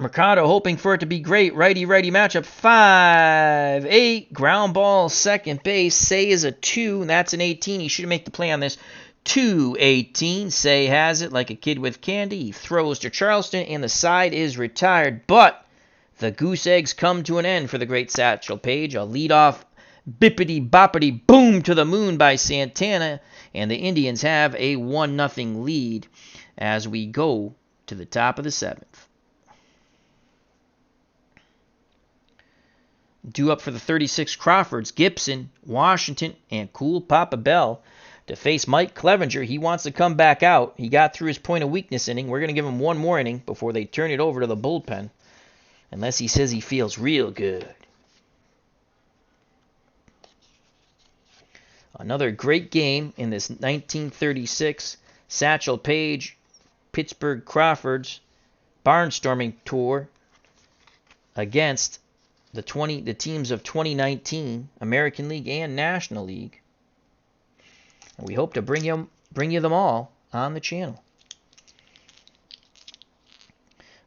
Speaker 1: Mercado hoping for it to be great. Righty-righty matchup. 5-8. Ground ball, second base. Say is a 2, and that's an 18. He should make the play on this. 2-18. Say has it like a kid with candy. He throws to Charleston, and the side is retired. But the goose eggs come to an end for the great Satchel Paige. A leadoff bippity-boppity boom to the moon by Santana, and the Indians have a 1-0 lead as we go to the top of the 7th. Due up for the 36 Crawfords, Gibson, Washington, and Cool Papa Bell to face Mike Clevenger. He wants to come back out. He got through his point of weakness inning. We're going to give him one more inning before they turn it over to the bullpen, unless he says he feels real good. Another great game in this 1936 Satchel Paige Pittsburgh Crawfords barnstorming tour against the teams of 2019 American League and National League. And we hope to bring you them all on the channel.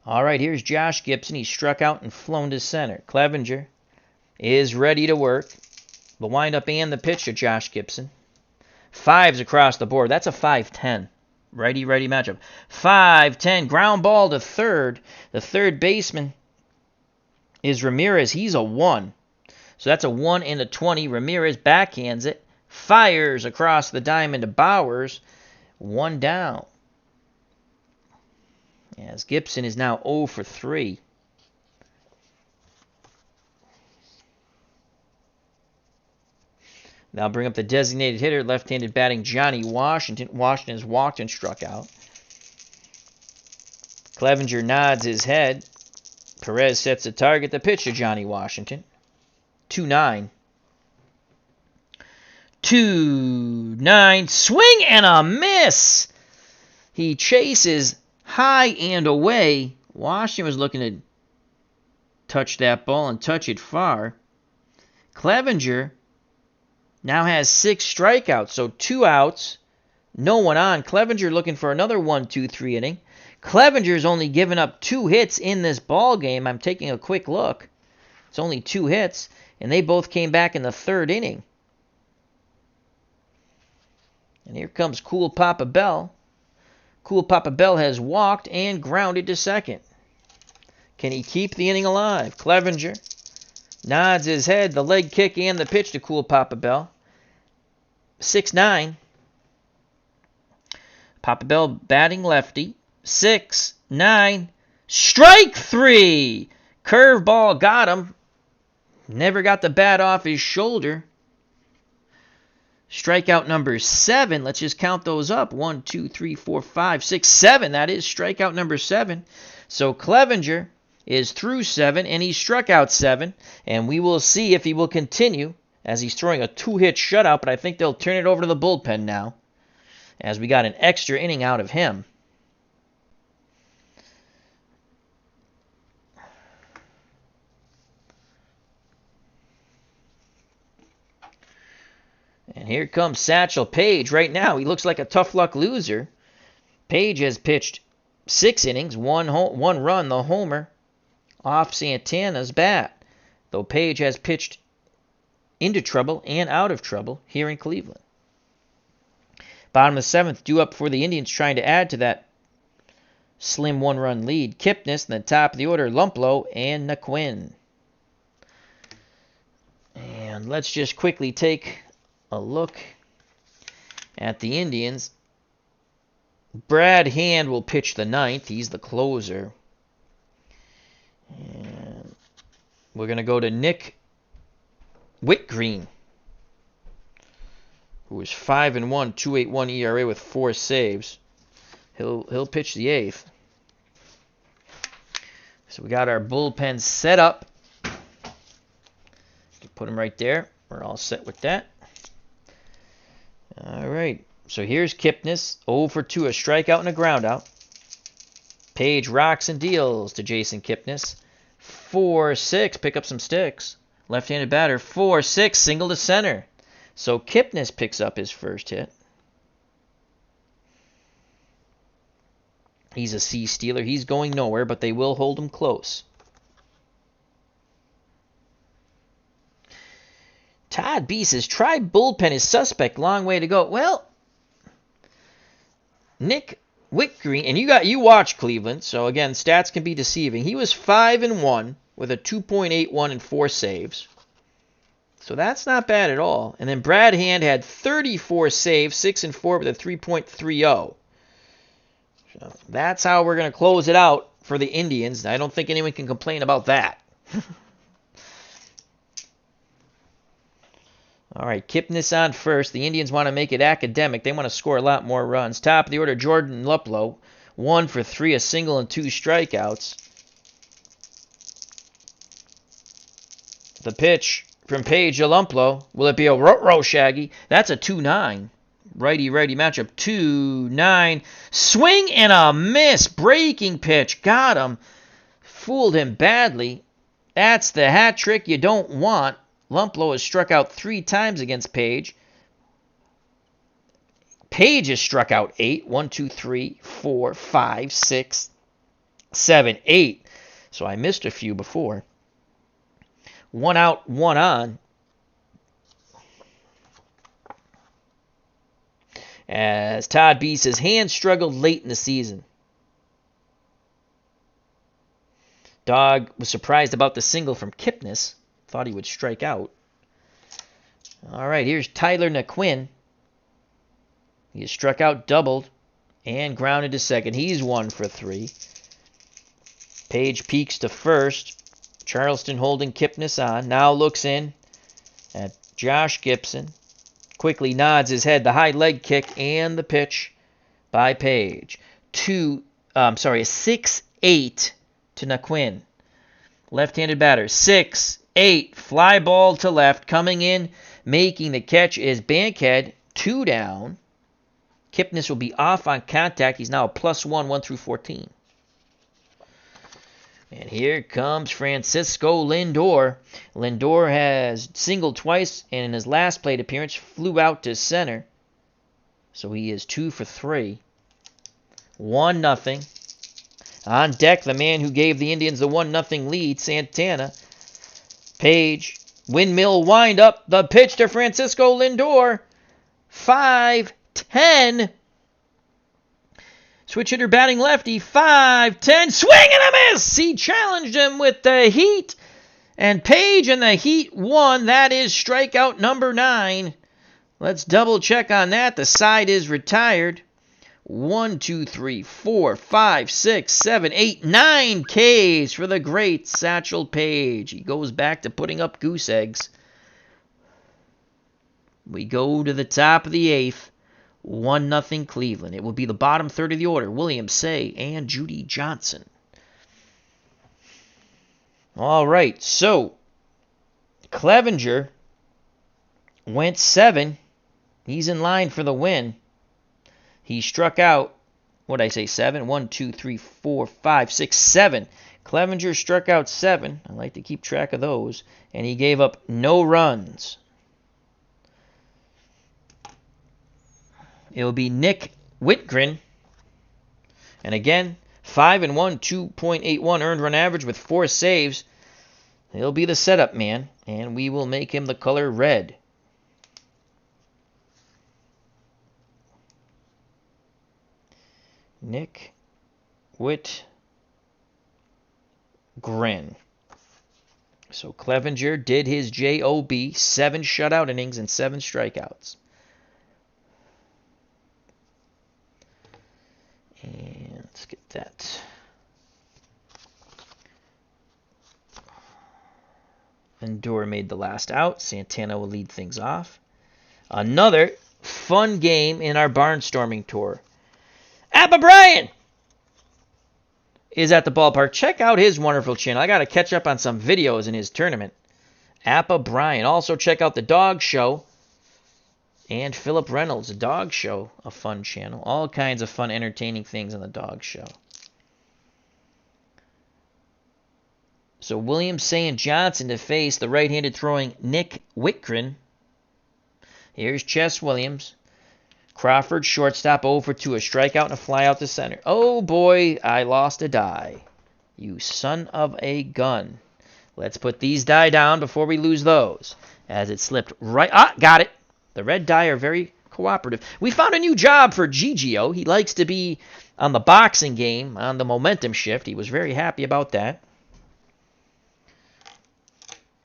Speaker 1: All right, here's Josh Gibson. He struck out and flown to center. Clevenger is ready to work. The windup and the pitch to Josh Gibson. 5s across the board. That's a 5-10. Righty-righty matchup. 5-10. Ground ball to third. The third baseman is Ramirez. He's a 1. So that's a 1 and a 20. Ramirez backhands it. Fires across the diamond to Bowers. 1 down. As Gibson is now 0 for 3. Now bring up the designated hitter, left-handed batting Johnny Washington. Washington has walked and struck out. Clevenger nods his head. Perez sets a target. The pitch to Johnny Washington. 2-9. 2-9. Swing and a miss. He chases high and away. Washington was looking to touch that ball and touch it far. Clevenger now has 6 strikeouts, so 2 outs, no one on. Clevenger looking for another 1-2-3 inning. Clevenger's only given up 2 hits in this ball game. I'm taking a quick look. It's only 2 hits, and they both came back in the 3rd inning. And here comes Cool Papa Bell. Cool Papa Bell has walked and grounded to second. Can he keep the inning alive? Clevenger nods his head. The leg kick and the pitch to Cool Papa Bell. 6-9. Papa Bell batting lefty. 6-9. Strike 3. Curveball got him. Never got the bat off his shoulder. Strikeout number 7. Let's just count those up. 1, 2, 3, 4, 5, 6, 7. That is strikeout number 7. So Clevenger is through 7, and he struck out 7. And we will see if he will continue, as he's throwing a 2-hit shutout. But I think they'll turn it over to the bullpen now, as we got an extra inning out of him. And here comes Satchel Paige. Right now, he looks like a tough luck loser. Paige has pitched 6 innings, one run, the homer, off Santana's bat. Though Paige has pitched into trouble and out of trouble here in Cleveland. Bottom of the 7th, due up for the Indians trying to add to that slim 1-run lead. Kipnis, and the top of the order, Lumplo and Naquin. And let's just quickly take a look at the Indians. Brad Hand will pitch the 9th. He's the closer. And we're going to go to Nick Whitgreen, who is 5-1, 2.81 ERA with 4 saves. He'll pitch the 8th. So we got our bullpen set up. Put him right there. We're all set with that. All right. So here's Kipnis, 0 for 2, a strikeout and a groundout. Paige rocks and deals to Jason Kipnis. 4-6, pick up some sticks. Left-handed batter, 4-6, single to center. So Kipnis picks up his first hit. He's a C stealer. He's going nowhere, but they will hold him close. Todd B says, try bullpen is suspect. Long way to go. Well, Nick Whitgreen, and you watch Cleveland, so again, stats can be deceiving. He was 5-1 with a 2.81 and 4 saves. So that's not bad at all. And then Brad Hand had 34 saves, 6-4 with a 3.30. So that's how we're going to close it out for the Indians. I don't think anyone can complain about that. All right, Kipnis on first. The Indians want to make it academic. They want to score a lot more runs. Top of the order, Jordan Luplow, 1 for 3, a single and 2 strikeouts. The pitch from Paige to Lumplo. Will it be a row Shaggy? That's a 2-9. Righty-righty matchup. 2-9. Swing and a miss. Breaking pitch. Got him. Fooled him badly. That's the hat trick you don't want. Lumplo has struck out 3 times against Paige. Paige has struck out 8. 1, 2, 3, 4, 5, 6, 7, 8. So I missed a few before. 1 out, 1 on. As Todd B says, Hand struggled late in the season. Dog was surprised about the single from Kipnis. Thought he would strike out. All right, here's Tyler Naquin. He has struck out, doubled, and grounded to second. He's 1 for 3. Paige peeks to first. Charleston holding Kipnis on. Now looks in at Josh Gibson. Quickly nods his head. The high leg kick and the pitch by Paige. A 6-8 to Naquin. Left-handed batter. 6-8. Fly ball to left. Coming in, making the catch is Bankhead. 2 down. Kipnis will be off on contact. He's now a +1, 1 through 14. And here comes Francisco Lindor. Lindor has singled twice, and in his last plate appearance, flew out to center. So he is 2 for 3. 1-0. On deck, the man who gave the Indians the 1-0 lead, Santana. Paige, windmill windup, the pitch to Francisco Lindor. 5-10. Switch hitter batting lefty, 5-10, swing and a miss! He challenged him with the heat, and Paige and the heat won. That is strikeout number 9. Let's double check on that. The side is retired. 1, 2, 3, 4, 5, 6, 7, 8, 9 Ks for the great Satchel Paige. He goes back to putting up goose eggs. We go to the top of the 8th. 1-0 Cleveland. It will be the bottom third of the order. William Say and Judy Johnson. All right, so Clevenger went 7. He's in line for the win. He struck out, what did I say, 7? 1, 2, 3, 4, 5, 6, 7. Clevenger struck out 7. I like to keep track of those. And he gave up no runs. It'll be Nick Whitgren. And again, 5-1, 2.81 earned run average with 4 saves. He'll be the setup man, and we will make him the color red. Nick Whitgren. So Clevenger did his job, 7 shutout innings and 7 strikeouts. And let's get that. Endure made the last out. Santana will lead things off. Another fun game in our barnstorming tour. Appa Brian is at the ballpark. Check out his wonderful channel. I got to catch up on some videos in his tournament. Appa Brian. Also check out the Dog Show. And Philip Reynolds, a Dog Show, a fun channel. All kinds of fun, entertaining things on the Dog Show. So Williams saying Johnson to face the right-handed throwing Nick Whitgren. Here's Chess Williams. Crawford, shortstop, 0 for 2. A strikeout and a fly out to center. Oh boy, I lost a die. You son of a gun. Let's put these die down before we lose those. As it slipped right... got it. The red die are very cooperative. We found a new job for Gigio. He likes to be on the boxing game, on the momentum shift. He was very happy about that.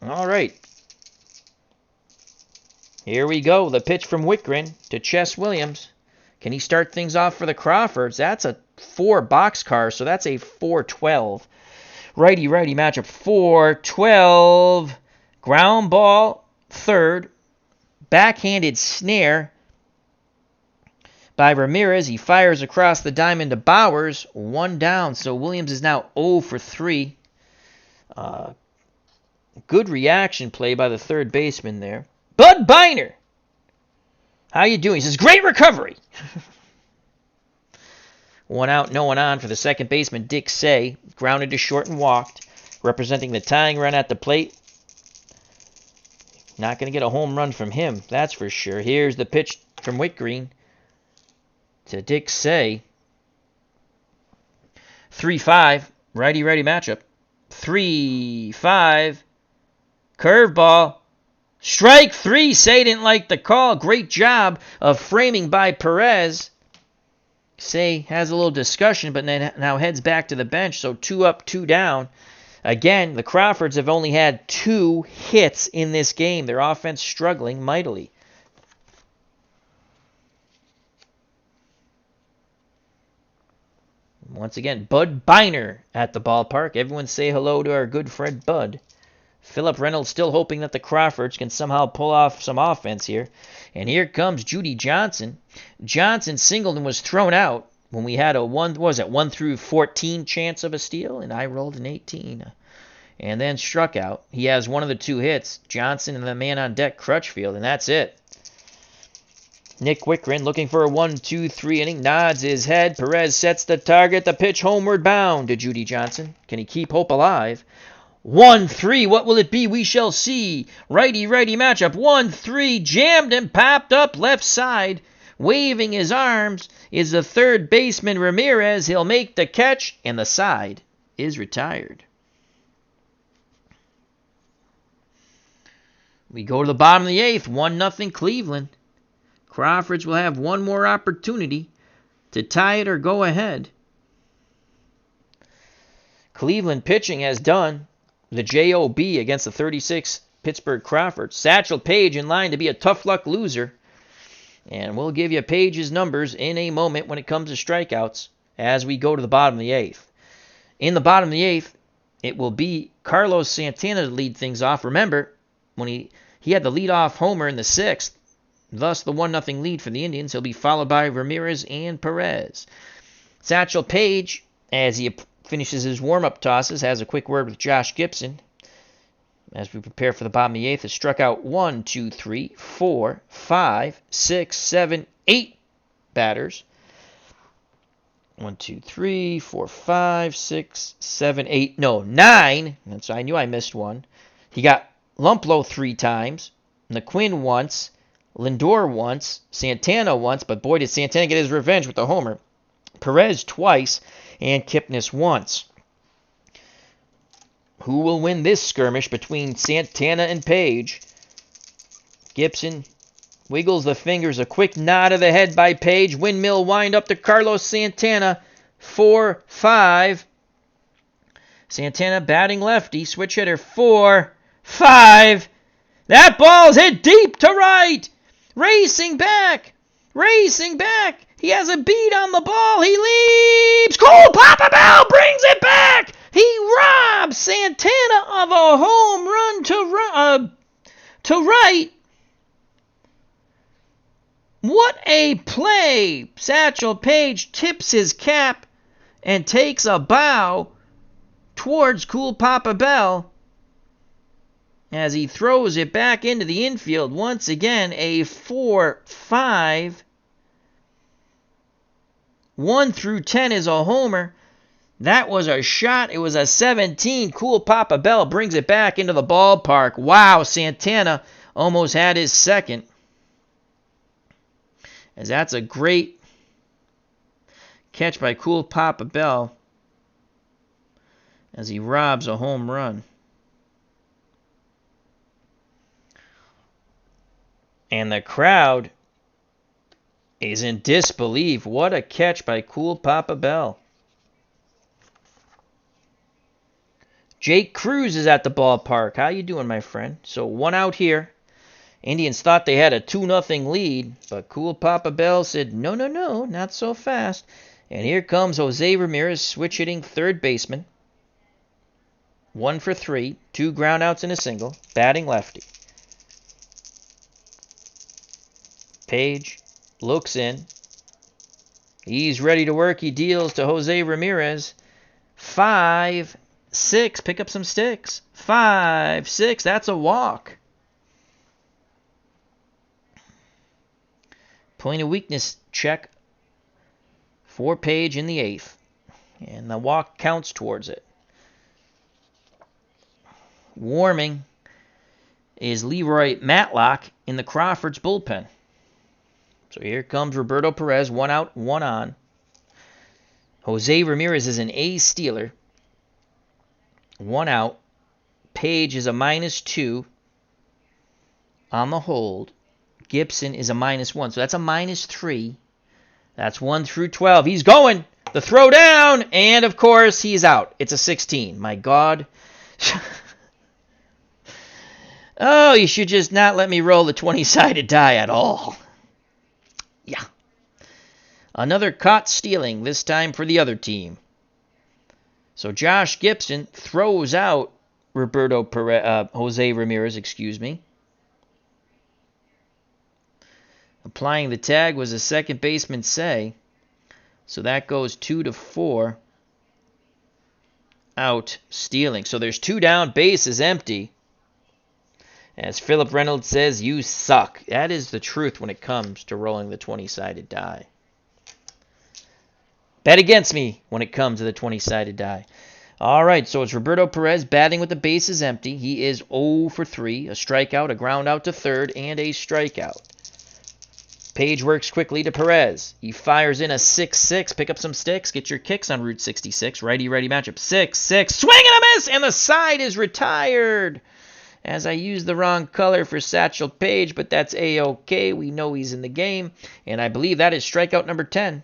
Speaker 1: All right. Here we go. The pitch from Whitgren to Chess Williams. Can he start things off for the Crawfords? That's a 4 boxcar, so that's a 4-12. Righty-righty matchup. 4-12. Ground ball, third. Backhanded snare by Ramirez. He fires across the diamond to Bowers. 1 down, so Williams is now 0 for 3. Good reaction play by the third baseman there. Bud Biner. How you doing? He says, great recovery. 1 out, no one on for the second baseman, Dick Say. Grounded to short and walked. Representing the tying run at the plate. Not going to get a home run from him, that's for sure. Here's the pitch from Whitgreen to Dick Say. 3-5, righty-righty matchup. 3-5, curveball. Strike 3, Say didn't like the call. Great job of framing by Perez. Say has a little discussion, but now heads back to the bench, so 2 up, 2 down. Again, the Crawfords have only had 2 hits in this game. Their offense struggling mightily. Once again, Bud Biner at the ballpark. Everyone say hello to our good friend Bud. Philip Reynolds still hoping that the Crawfords can somehow pull off some offense here. And here comes Judy Johnson. Johnson singled and was thrown out when we had a 1 through 14 chance of a steal, and I rolled an 18. And then struck out. He has one of the 2 hits, Johnson and the man on deck, Crutchfield, and that's it. Nick Whitgren looking for a 1-2-3 inning, nods his head. Perez sets the target, the pitch homeward bound to Judy Johnson. Can he keep hope alive? 1-3, what will it be? We shall see. Righty-righty matchup. 1-3, jammed and popped up left side. Waving his arms is the third baseman Ramirez. He'll make the catch, and the side is retired. We go to the bottom of the 8th, 1-0 Cleveland. Crawfords will have one more opportunity to tie it or go ahead. Cleveland pitching has done the job against the 36 Pittsburgh Crawfords. Satchel Paige in line to be a tough luck loser. And we'll give you Paige's numbers in a moment when it comes to strikeouts as we go to the bottom of the 8th. In the bottom of the 8th, it will be Carlos Santana to lead things off. Remember, when he had the leadoff homer in the 6th, thus the 1-0 lead for the Indians. He'll be followed by Ramirez and Perez. Satchel Paige, as he finishes his warm-up tosses, has a quick word with Josh Gibson. As we prepare for the bottom of the 8th, has struck out 1, 2, 3, 4, 5, 6, 7, 8 batters. 1, 2, 3, 4, 5, 6, 7, 8. No, 9. And so I knew I missed one. He got Lumplo 3 times, McQuinn once, Lindor once, Santana once, but boy, did Santana get his revenge with the homer. Perez twice, and Kipnis once. Who will win this skirmish between Santana and Paige? Gibson wiggles the fingers, a quick nod of the head by Paige. Windmill wind up to Carlos Santana. 4-5. Santana batting lefty, switch hitter. 4-5. That ball's hit deep to right. Racing back. He has a beat on the ball. He leaps. Cole Papa Bell brings it back. He robs Santana of a home run to right. What a play. Satchel Paige tips his cap and takes a bow towards Cool Papa Bell as he throws it back into the infield. Once again, a 4-5. 1 through 10 is a homer. That was a shot. It was a 17. Cool Papa Bell brings it back into the ballpark. Wow, Santana almost had his second. As that's a great catch by Cool Papa Bell as he robs a home run. And the crowd is in disbelief. What a catch by Cool Papa Bell. Jake Cruz is at the ballpark. How you doing, my friend? So 1 out here. Indians thought they had a 2-0 lead, but Cool Papa Bell said, no, not so fast. And here comes Jose Ramirez, switch hitting third baseman. 1 for 3, 2 groundouts and a single, batting lefty. Paige looks in. He's ready to work. He deals to Jose Ramirez. 5-6. Pick up some sticks. 5-6. That's a walk. Point of weakness check for Paige in the 8th. And the walk counts towards it. Warming is Leroy Matlock in the Crawfords bullpen. So here comes Roberto Perez, 1 out, 1 on. Jose Ramirez is an A stealer. 1 out. Paige is a -2 on the hold. Gibson is a -1. So that's a -3. That's 1 through 12. He's going. The throw down. And, of course, he's out. It's a 16. My God. Oh, you should just not let me roll the 20-sided die at all. Yeah. Another caught stealing, this time for the other team. So Josh Gibson throws out Jose Ramirez, Applying the tag was a second baseman say. So that goes 2-4. Out stealing. So there's 2 down, base is empty. As Philip Reynolds says, you suck. That is the truth when it comes to rolling the 20-sided die. Bet against me when it comes to the 20-sided die. All right, so it's Roberto Perez batting with the bases empty. He is 0 for 3, a strikeout, a ground out to third, and a strikeout. Paige works quickly to Perez. He fires in a 6-6. Pick up some sticks. Get your kicks on Route 66. Righty-righty matchup. 6-6. Swing and a miss, and the side is retired. As I used the wrong color for Satchel Paige, but that's A-OK. We know he's in the game. And I believe that is strikeout number 10.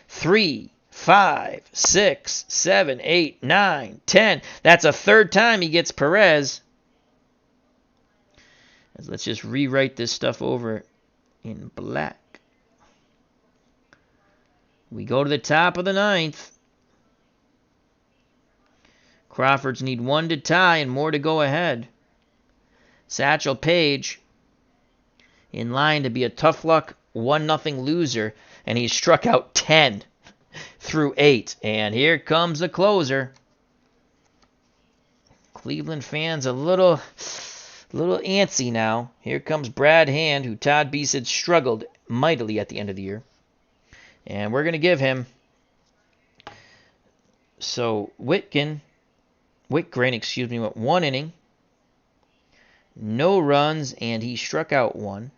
Speaker 1: 3, 5, 6, 7, 8, 9, 10. That's a third time he gets Perez. Let's just rewrite this stuff over in black. We go to the top of the 9th. Crawfords need 1 to tie and more to go ahead. Satchel Paige in line to be a tough luck 1-0 loser, and he struck out 10 through 8. And here comes the closer. Cleveland fans a little antsy now. Here comes Brad Hand, who Todd B said struggled mightily at the end of the year. And we're going to give him, so Whitgren, went 1 inning. No runs, and he struck out 1.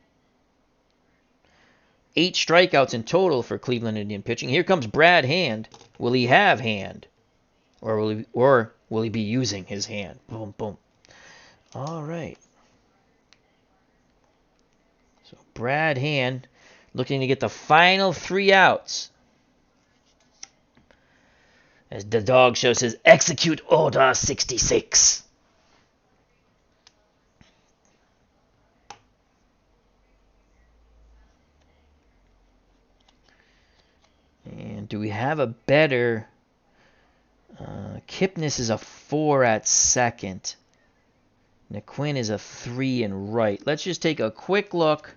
Speaker 1: 8 strikeouts in total for Cleveland Indian pitching. Here comes Brad Hand. Will he have hand? Or will he be using his hand? Boom, boom. All right. So Brad Hand looking to get the final 3 outs. As the dog show says, execute order 66. And do we have a better... Kipnis is a 4 at second. Naquin is a 3 in right. Let's just take a quick look.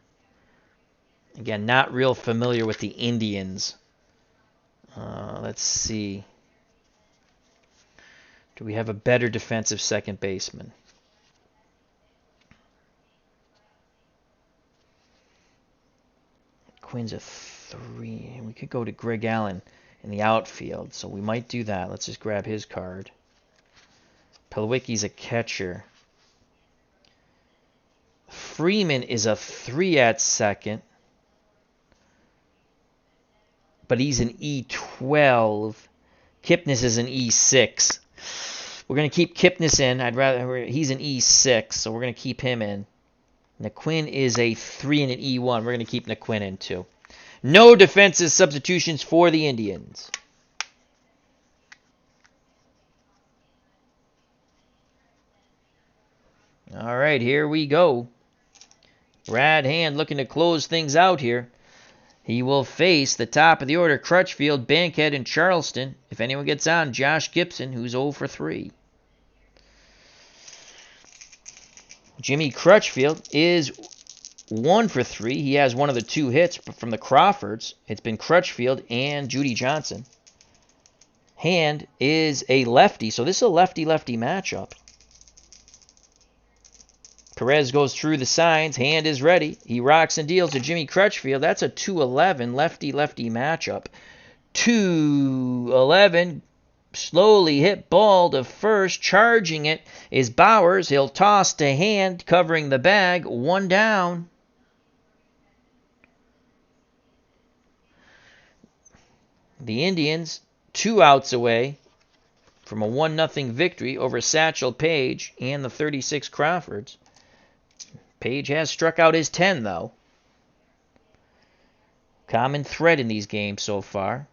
Speaker 1: Again, not real familiar with the Indians. Let's see. Do we have a better defensive second baseman? Quinn's a 3. We could go to Greg Allen in the outfield, so we might do that. Let's just grab his card. Pelwicki's a catcher. Freeman is a 3 at second, but he's an E12. Kipnis is an E6. We're going to keep Kipnis in. He's an E6, so we're going to keep him in. Naquin is a 3 and an E1. We're going to keep Naquin in too. No defensive substitutions for the Indians. All right, here we go. Brad Hand looking to close things out here. He will face the top of the order, Crutchfield, Bankhead, and Charleston. If anyone gets on, Josh Gibson, who's 0 for 3. Jimmy Crutchfield is 1 for 3. He has one of the 2 hits from the Crawfords. It's been Crutchfield and Judy Johnson. Hand is a lefty, so this is a lefty-lefty matchup. Perez goes through the signs. Hand is ready. He rocks and deals to Jimmy Crutchfield. That's a 2-11 lefty-lefty matchup. 2-11. Slowly hit ball to first. Charging it is Bowers. He'll toss to Hand, covering the bag. 1 down. The Indians 2 outs away from a 1-0 victory over Satchel Paige and the 36 Crawfords. Paige has struck out his 10, though. Common thread in these games so far.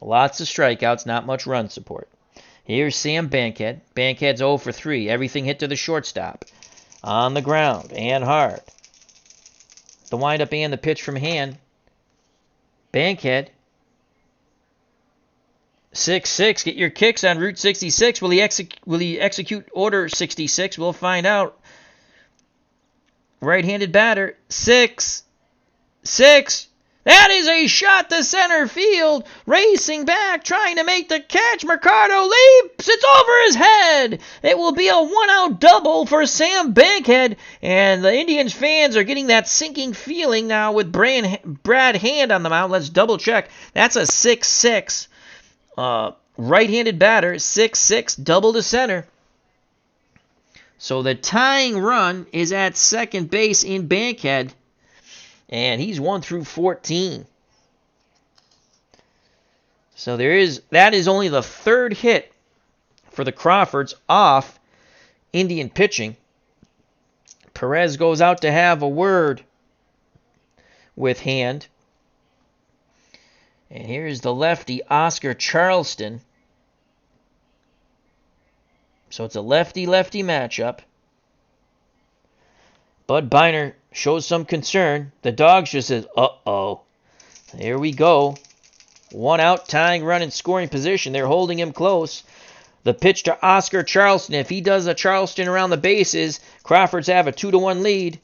Speaker 1: Lots of strikeouts, not much run support. Here's Sam Bankhead. Bankhead's 0 for 3. Everything hit to the shortstop. On the ground and hard. The windup and the pitch from Hand. Bankhead. 6-6. Get your kicks on Route 66. Will he execute Order 66? We'll find out. Right-handed batter. 6. That is a shot to center field. Racing back, trying to make the catch. Mercado leaps. It's over his head. It will be a 1-out double for Sam Bankhead. And the Indians fans are getting that sinking feeling now with Brad Hand on the mound. Let's double check. That's a 6-6. Right-handed batter, 6-6, double to center. So the tying run is at second base in Bankhead, and he's 1 through 14. So that is only the 3rd hit for the Crawfords off Indian pitching. Perez goes out to have a word with Hand. And here's the lefty, Oscar Charleston. So it's a lefty-lefty matchup. Bud Biner shows some concern. The dog just says, uh-oh. Here we go. 1 out, tying run in scoring position. They're holding him close. The pitch to Oscar Charleston. If he does a Charleston around the bases, Crawfords have a 2-1 lead.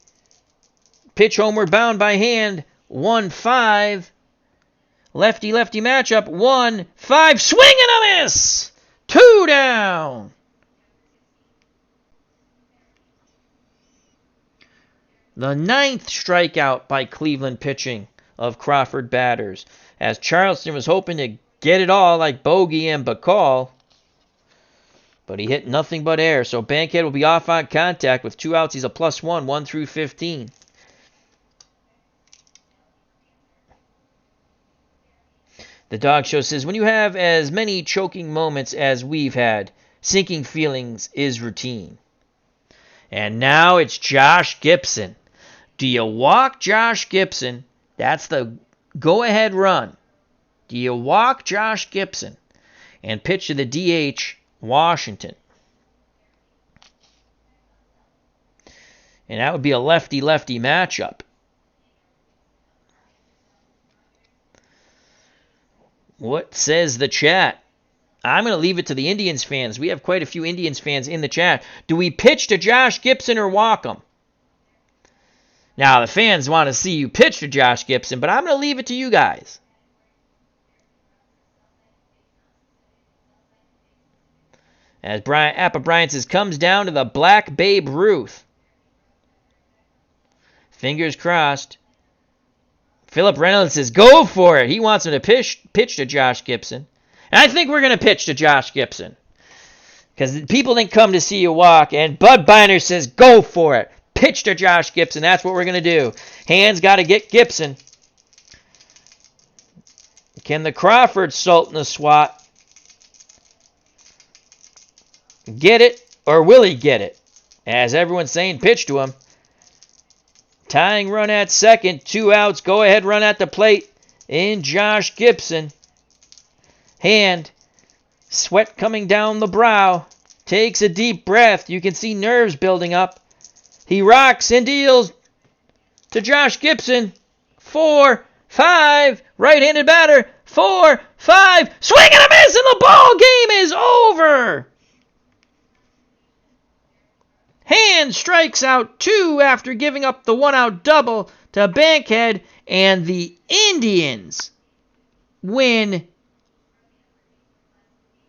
Speaker 1: Pitch homeward bound by Hand. 1-5. Lefty-lefty matchup. 1-5. Swing and a miss. 2 down. The 9th strikeout by Cleveland pitching of Crawford batters. As Charleston was hoping to get it all like Bogey and Bacall. But he hit nothing but air. So Bankhead will be off on contact with 2 outs. He's a +1, 1 through 15. The dog show says, when you have as many choking moments as we've had, sinking feelings is routine. And now it's Josh Gibson. Do you walk Josh Gibson? That's the go-ahead run. Do you walk Josh Gibson and pitch to the DH Washington? And that would be a lefty-lefty matchup. What says the chat? I'm going to leave it to the Indians fans. We have quite a few Indians fans in the chat. Do we pitch to Josh Gibson or walk him? Now, the fans want to see you pitch to Josh Gibson, but I'm going to leave it to you guys. As Appa Bryant says, comes down to the Black Babe Ruth. Fingers crossed. Philip Reynolds says, go for it. He wants him to pitch to Josh Gibson. And I think we're going to pitch to Josh Gibson. Because people didn't come to see you walk. And Bud Biner says, go for it. Pitch to Josh Gibson. That's what we're going to do. Hands got to get Gibson. Can the Crawfords Sultan of SWAT get it, or will he get it? As everyone's saying, pitch to him. Tying run at second. 2 outs. Go ahead run at the plate in Josh Gibson. Hand. Sweat coming down the brow. Takes a deep breath. You can see nerves building up. He rocks and deals to Josh Gibson. 4, 5. Right-handed batter. 4, 5. Swing and a miss, and the ball game is over. Hand strikes out 2 after giving up the 1-out double to Bankhead, and the Indians win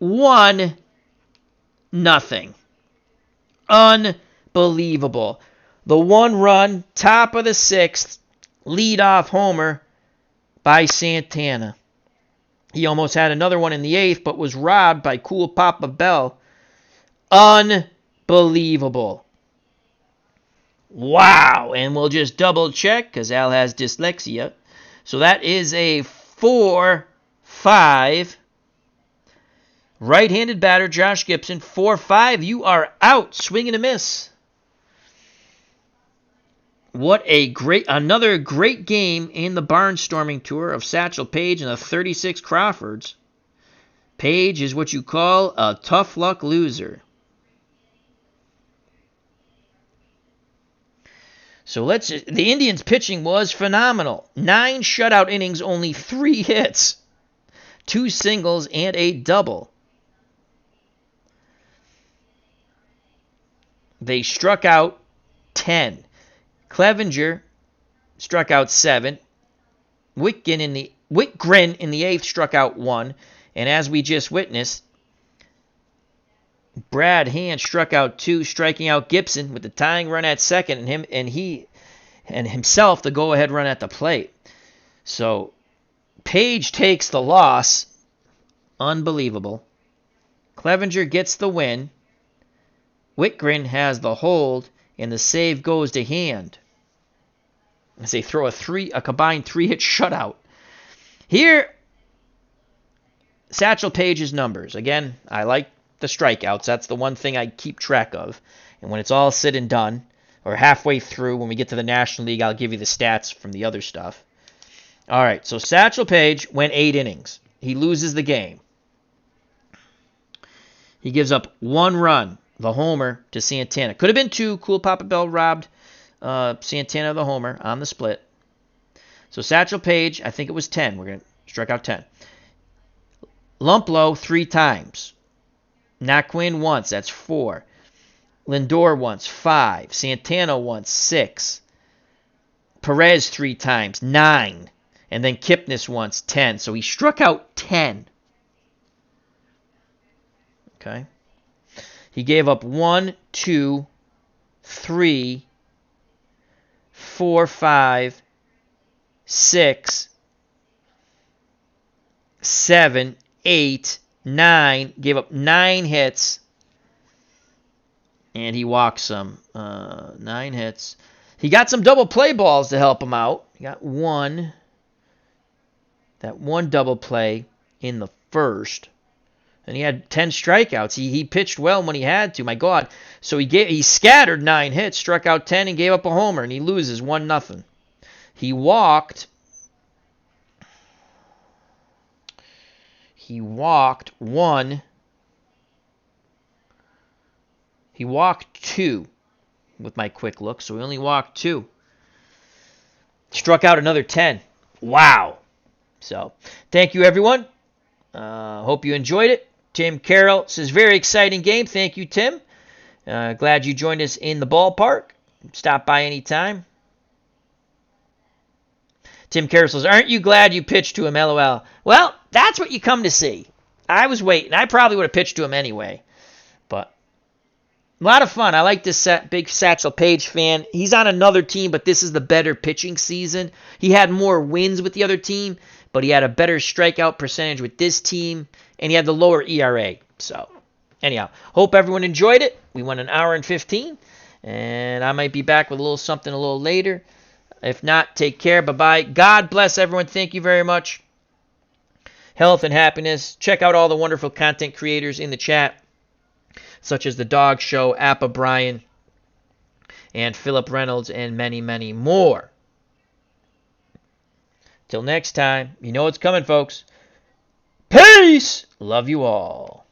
Speaker 1: 1-0. Unbelievable. The 1-run, top of the 6th, leadoff homer by Santana. He almost had another one in the 8th, but was robbed by Cool Papa Bell. Unbelievable. Wow. And we'll just double check because Al has dyslexia. So that is a 4-5. Right-handed batter, Josh Gibson. 4-5. You are out. Swing and a miss. What another great game in the barnstorming tour of Satchel Paige and the 36 Crawfords. Paige is what you call a tough luck loser. So the Indians' pitching was phenomenal. 9 shutout innings, only 3 hits. 2 singles and a double. They struck out 10. Clevenger struck out 7. Whitgren in the 8th struck out 1. And as we just witnessed, Brad Hand struck out 2, striking out Gibson with the tying run at second, and himself the go-ahead run at the plate. So Paige takes the loss. Unbelievable. Clevenger gets the win. Whitgren has the hold, and the save goes to Hand as they throw a combined 3-hit shutout. Here, Satchel Paige's numbers. Again, I like the strikeouts. That's the one thing I keep track of. And when it's all said and done, or halfway through, when we get to the National League, I'll give you the stats from the other stuff. All right, so Satchel Paige went 8 innings. He loses the game. He gives up 1 run, the homer, to Santana. Could have been 2. Cool Papa Bell robbed Santana of the homer on the split. So Satchel Paige, I think it was 10. We're going to strike out 10. Lumplow 3 times. Naquin once, that's 4. Lindor once, 5. Santana once, 6. Perez 3 times, 9. And then Kipnis once, 10. So he struck out 10. Okay. He gave up 1, 2, 3, 4, 5, 6, 7, 8, 9. Gave up 9 hits. And he walked some. 9 hits. He got some double play balls to help him out. He got 1. That 1 double play. in the first. And he had 10 strikeouts. He pitched well when he had to. My God. So he scattered 9 hits, struck out 10, and gave up a homer, and he loses 1-0. He walked 1. He walked 2 with my quick look, so he only walked 2. Struck out another 10. Wow. So, thank you, everyone. Hope you enjoyed it. Tim Carroll says, very exciting game. Thank you, Tim. Glad you joined us in the ballpark. Stop by anytime. Tim Carroll says, aren't you glad you pitched to him, LOL? Well, that's what you come to see. I was waiting. I probably would have pitched to him anyway. But a lot of fun. I like this big Satchel Paige fan. He's on another team, but this is the better pitching season. He had more wins with the other team, but he had a better strikeout percentage with this team, and he had the lower ERA. So, anyhow, hope everyone enjoyed it. We went 1 hour and 15, and I might be back with a little something a little later. If not, take care. Bye-bye. God bless everyone. Thank you very much. Health and happiness. Check out all the wonderful content creators in the chat, such as The Dog Show, Appa Brian, and Philip Reynolds, and many, many more. Till next time, you know what's coming, folks. Peace! Love you all.